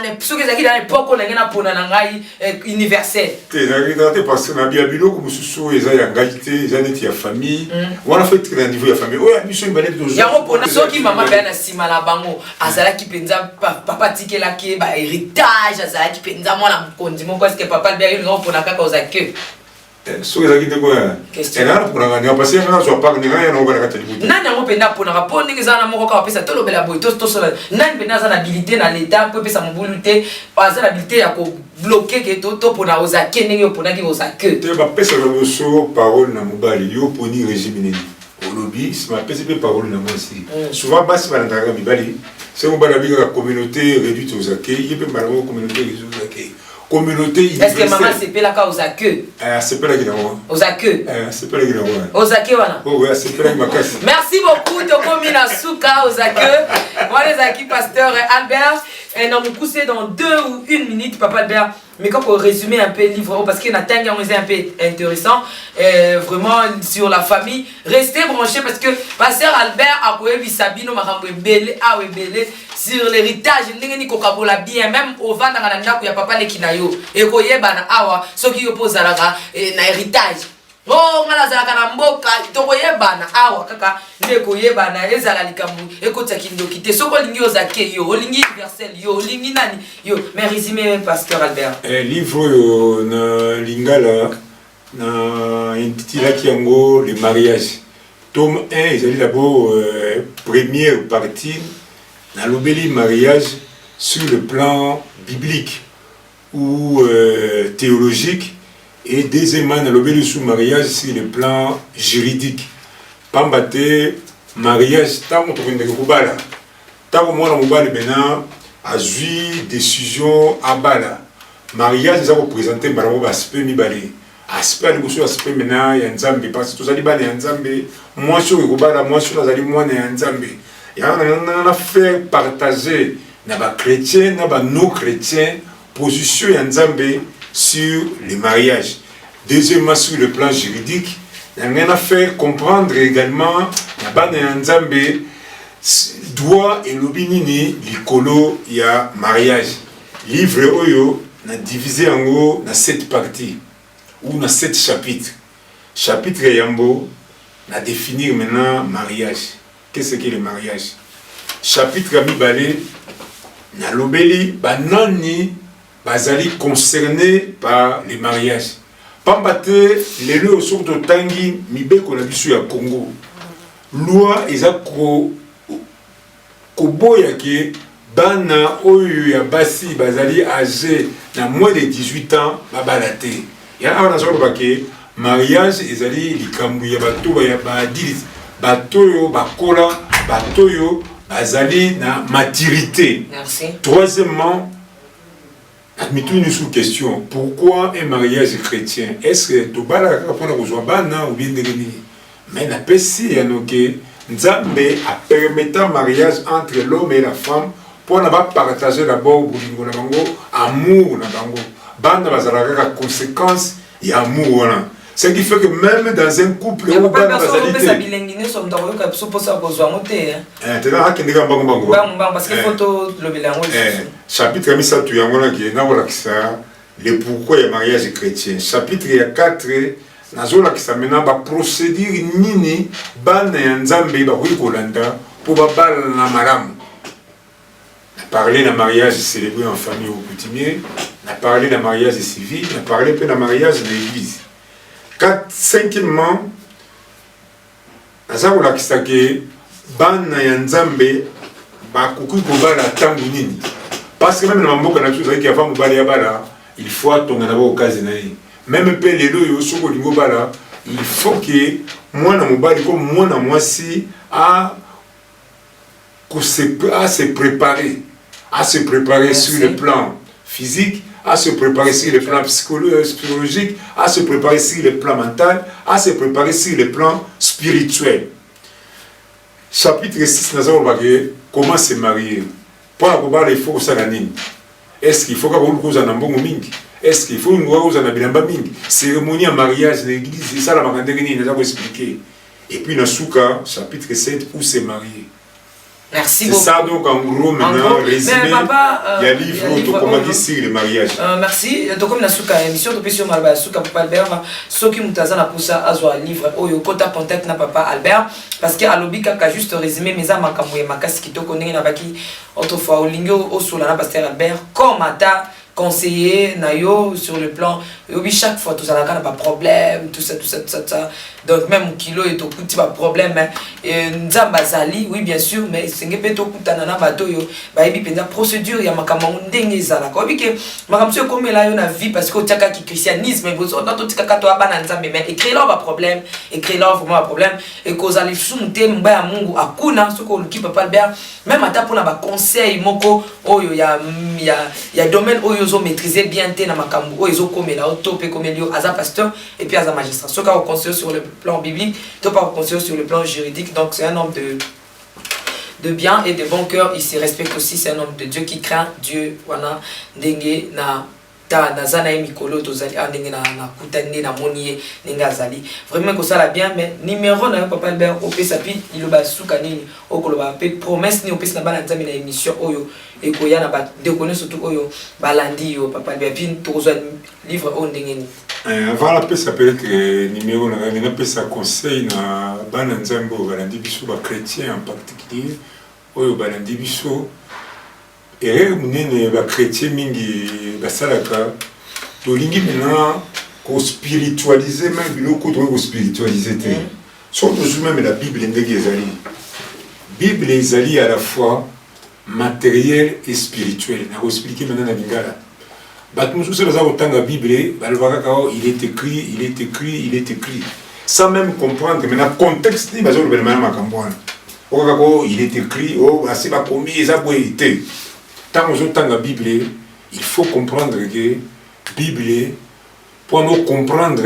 ne soki ezaki dans l'époque on ngena pona na ngai universel te na regretter parce que na bia biloko mususu eza ya ngai te eza neti ya famille wana fait très niveau ya famille oya biso ibale to yango pona soki mama be na sima la bango azala ki penza papa tikela ki ba héritage azala ki penza mwana mkondi moko est-ce que papa be yango pona kaka ozake so ezaki te quoi ena pour nga parce que nga so pas nga ya no bana katali buti nani yango penda pona rapport ningi zana moko ka pesa to lobela boy to sola nani penda zana habilité na l'état pour pesa mobulu te pas habilité ya ko bloquer que to pona ozake ningi pona ki ozake te ba pesa le so parole na mobali yo poni régime nini olobi si ma pesa pe parole na moi si souvent basi bana ndanga mibali c'est mobala bi ka communauté réduite aux acquis yebe mbala communauté réduite aux acquis communauté est-ce que maman c'est pas la cause aux acquis c'est pas la guinée aux acquis c'est pas la guinée aux acquis voilà oh ouais c'est pas la makasi merci beaucoup Toko Minasuka aux acquis moi les acquis pasteur Albert et on nous pousser dans 2 ou 1 minute papa Albert mais quand on résumer un peu le livre parce qu'il y a un peu intéressant vraiment sur la famille restez branchés parce que pasteur Albert a koyebi Sabino makambo ebele awe ebele sur l'héritage ndenge ni kokabola bien même au vanda na ndako ya papa lekina yo e koyeba na awa soki yo pozalaka na héritage oh ngala zalaka na mboka to koyeba na awa kaka nde koyeba na ezala likambu ekotaki ndoki te soko lingi ozake yo olingi universel yo olingi nani yo mais résumé pasteur Albert livre yo na lingala na intitulaki yango le mariage tome 1 ezali d'abord première partie na lobeli mariage sur le plan biblique ou théologique et deuxièmement na lobeli sous mariage sur le plan juridique pambate mariage tango tokende kobala tango mwana mobali bena azui décision abala mariage eza représenter mbala mo baspect mibale aspect liboso aspect mena ya nzambe parce que tozali bana ya nzambe mwasi oyo kobala mwasi oyo azali mwana ya nzambe na faire partager na ba chrétien na ba non chrétien position ya nzambe sur le mariage. Deuxièmement sur le plan juridique na faire comprendre également na bana ya nzambe droit et lobinini likolo ya mariage. Livre oyo na divisé en gros na 7 parties ou na 7 chapitres. Chapitre yambo na définir maintenant mariage. Qu'est-ce qu'est le mariage? Chapitre Mibale, nalobeli banani bazali concernés par les mariages. Pambate lelo surtout tangi mibeko na biso ya Congo. Loi eza ko boya ke bana oyo ya basi bazali âgé na moins de 18 ans babalate. Ya ana so ba ke mariage ezali likambu ya bato ya badilisi. Batoyo bakola batoyo bazali na maturité. Merci. Troisièmement, admettons une sous-question. Pourquoi un mariage chrétien? Est-ce que tu vas ou bien mais la PC Nzambe a permis un mariage entre l'homme et la femme pour ne pas partager d'abord amour na bango. Bana bazalaka conséquence et amour. Ce qui fait que même dans un couple où bana bazalité chapitre 4 le pourquoi le mariage chrétien. Chapitre 4 nazola qui s'amena ba procédure nini bana ya Nzambe ba kolanda pour babala na malamu. On a parlé d'un mariage célébré en famille au coutumier, on a parlé d'un mariage civil, on a parlé d'un mariage de l'église. 5e, nazola qui s'ake bana ya Nzambe ba kuku kobala tangu nini. Parce que même dans mboka na chose qui a femme bala ya bala, il faut attendre na ba occasion na yi. Même peu les lois soko lingo bala, il faut que moi na mobali comme moi na moi si à se préparer Merci. sur le plan physique, à se préparer sur le plan psychologique, à se préparer sur le plan mental, à se préparer sur le plan spirituel. Chapitre 6 nous avons vu comment se marier. Pour la plupart il faut que ça gagne. Est-ce qu'il faut que vous ayez un bon mingi? Est-ce qu'il faut que vous ayez un bilamba mingi? Cérémonie en mariage de l'église, c'est ça la marandérie, nous avons expliqué. Et puis dans Souka, chapitre 7, où se marier. Merci c'est beaucoup. Ça donc en gros maintenant, résumé, il y a livre comment dire sur le mariage. Merci. Donc comme la souka émission de Pésio Malba souka papa Albert, ceux qui m'ont na poussa azwa livre oyo kota contact na papa Albert parce que alobi kaka juste résumé mais za makambo ya makasi kitoko ndenge na baki autrefois olingo osola na pasteur Albert comme ata conseiller nayo sur le plan et chaque fois tout ça n'a pas problème tout ça donc même kilo est au petit pas problème et nzamba zali oui bien sûr mais c'est que peut tout na bato yo ba ebi penza procédure ya makambo ndenge zala ko bike makamso comme là yo na vie parce que tiaka ki christianisme mais vous dans tout kaka to abana nzambe mais écrit là ba problème écrit là vraiment un problème et cause ali sumte mba ya Mungu akuna soko luki papa Albert même ata pour na ba conseil moko oyo ya domaine oyo zo maîtriser bien té na makambo oyo zo komela topé comme lio aza pasteur et puis aza magistrat soka au conseil sur le plan biblique to pas au conseil sur le plan juridique donc c'est un homme de bien et de bon cœur, il se respecte aussi, c'est un homme de Dieu qui craint Dieu wana ndenge na ta nazana mikolo tozali ndenge na kutane na monier ndenge azali vraiment que ça la bien mais numéro na papa Albert opesa pi iloba suka nini okoloba pe promesse ni opesa na bana nzambe na émission oyo ekoya na ba de connaître surtout oyo balandi yo papa Albert pi tozwa livre o ndenge ni avant la paix ça peut être numéro na pesa conseil na bana nzambe balandi biso ba chrétien en particulier oyo balandi biso et munene ba chrétien mingi basalaka tolingi maintenant ko spiritualiser même biloko to ko spiritualiser te surtout même la Bible ndenge Bible ezali à la fois matériel et spirituel na ko expliquer maintenant na lingala bat musu se baza kotanga Bible balobaka ka il est écrit sans même comprendre maintenant contexte ni bazo lobela makambo wana okako il est écrit asiba komi eza boyité. Tant que la Bible, il faut comprendre que la Bible, pour nous comprendre,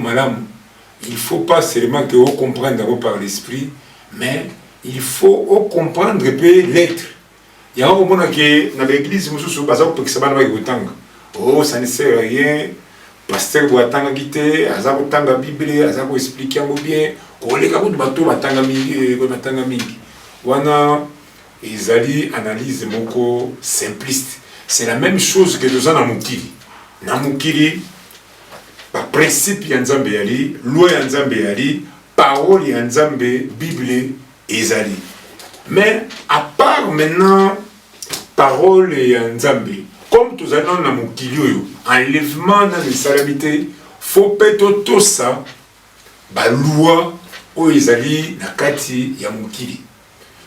madame, il ne faut pas seulement que vous compreniez par l'esprit, mais il faut comprendre les lettres. Il y a un moment que dans l'église, ça ne sert à rien. Pasteur doit attendre guité, la Bible, expliquer bien. Ezali analyse moko simpliste. C'est la même chose que nous avons na mukili. Ba principe ya Nzambe yali, loi ya Nzambe yali, parole ya Nzambe, Bible ezali. Mais à part maintenant parole ya Nzambe comme tous allons na mokili oyo enlèvement na misalamité faut peto tout ça ba loi oyo ezali na kati ya mokili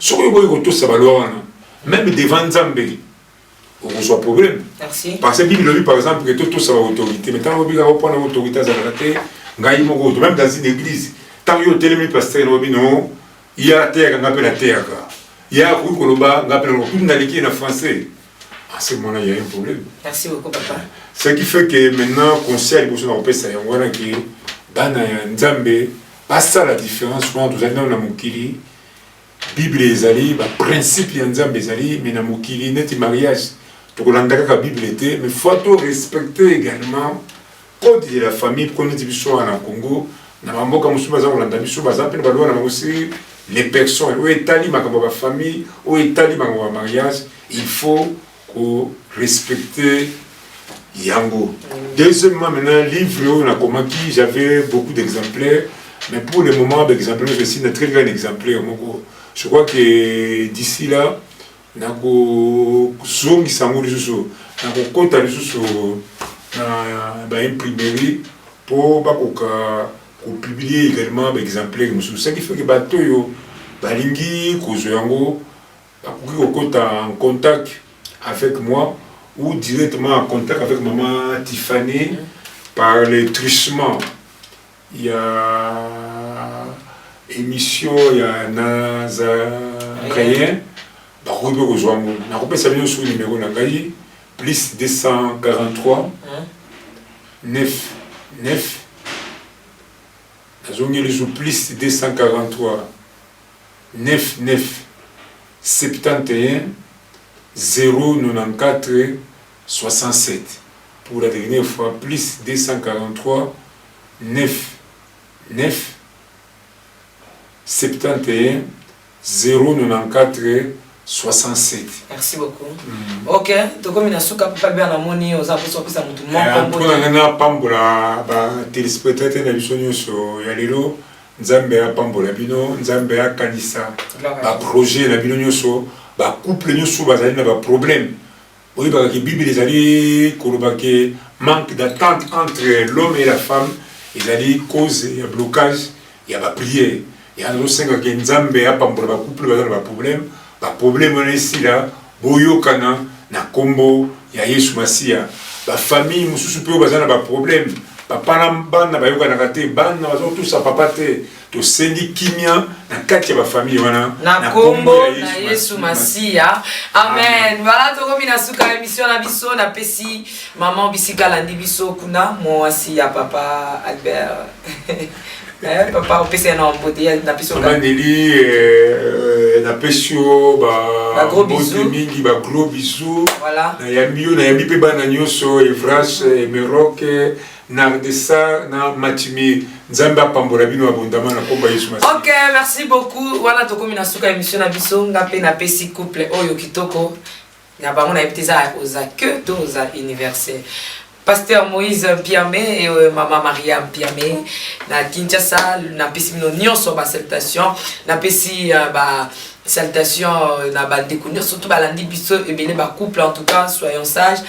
soki boye ko tout ça ba loi wana même devant Nzambe on reçoit problème. Merci. Parce que Bible par exemple que tout ça va autorité mais tant que on prend l'autorité ça la terre ngai moko même dans une église tant que télémi pasteur non il y a la terre qu'on appelle la terre il y a un koloba on appelle le français. À ce moment-là, il y a un problème. Merci beaucoup, papa. Ce qui fait que maintenant, conseil pour on peut ça y avoir que dans Nzambe pas ça la différence souvent nous allons dans mokili Bible ezali ba principe ya Nzambe ezali mais na mokili net mariage to kolanda ka Bible était mais faut to respecter également code de la famille pour nous biso na Congo na mamboka musuba za kolanda biso baza pe ba loi na aussi les personnes ou etali makambo ba famille ou etali makambo ba mariage il faut respecter Yango. Deuxièmement, maintenant, livre, on a commencé, j'avais beaucoup d'exemplaires, mais pour le moment, d'exemplaires, je suis un très grand exemplaire. Je crois que d'ici là, on a zone qui s'en compte à l'imprimerie pour publier également d'exemplaires. Ce qui fait que bateau, balingi, kozoyango, en contact avec moi ou directement en contact avec maman Tiffany par les truchements. Il y a émission, il y a Nazarien. Bah, on peut rejoindre. On peut savoir sur le numéro Nangaï, plus 243 9 9. On a plus 243 9 9 71 094 67. Pour la dernière fois, plus 243 9 9 71 094 67. Merci beaucoup. Ok, donc comme il a souka pas bien la monnaie aux apôtres ça mutu mon pour na pambola ba téléspectateur na biso nyonso ya lelo Nzambe ya pambola bino Nzambe ya kanisa ba projet na bino nyonso ba couple nyonso bazali na ba problème oui ba ki bible ezali koloba ke manque d'attente entre l'homme et la femme ezali cause ya blocage ya ba prière ya no senga ke Nzambe ya pambola ba couple bazali na ba problème. Ba problème on ici là boyokana na kombo ya Yesu Masia ba famille mususu pe bazana ba problème papa na bana bayokana kate bana bazo tout ça papa te to sendi kimia na kati ya ba famille wana na kombo na Yesu Masia amen. Voilà to komi na suka émission na biso na pesi maman bisika landi biso kuna mwasi ya papa Albert. Papa, on peut s'en emboîter, na piso. Maneli, na pesio, ba gros bisous, ba gros bisous. Voilà. Na yami pe ba na nyoso, Evrache, Merok, Nardessa, na Matimi, Nzamba pambola bino abondama na komba Yesu Masia. Ok, merci beaucoup. Voilà to komi na suka émission na biso, ngape na pesi couple oyo kitoko. Na ba mona eptiza oza que doza anniversaire. Pasteur Moïse Piamé et Maman Maria Piamé na Kinshasa na pesi mino nyonso ba salutation na pesi ba salutation na ba découvrir surtout ba landi biso et bien ba couple en tout cas soyons sages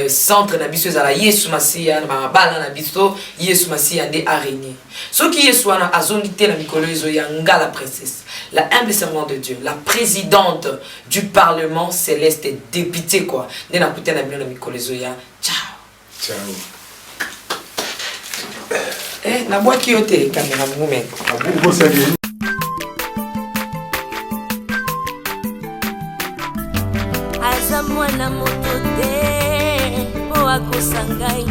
centre na biso za la Yesu Masia na bala na biso Yesu Masia nde araignée ce qui est soit na azongité na mikolo ezo ya nga la princesse la humble servante de Dieu la présidente du parlement céleste députée quoi nde na kuta na bino na mikolo ezo ya ciao. Ciao. Na boîte qui était caméra mouvement. Vous savez. Aza mwana moto te po akosa ngai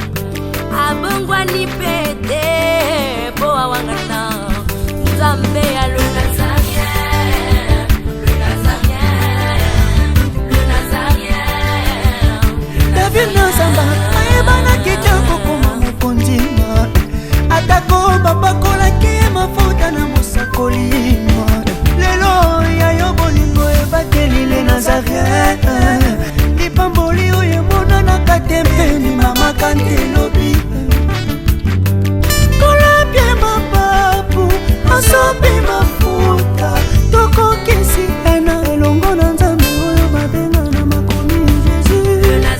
abongwani pete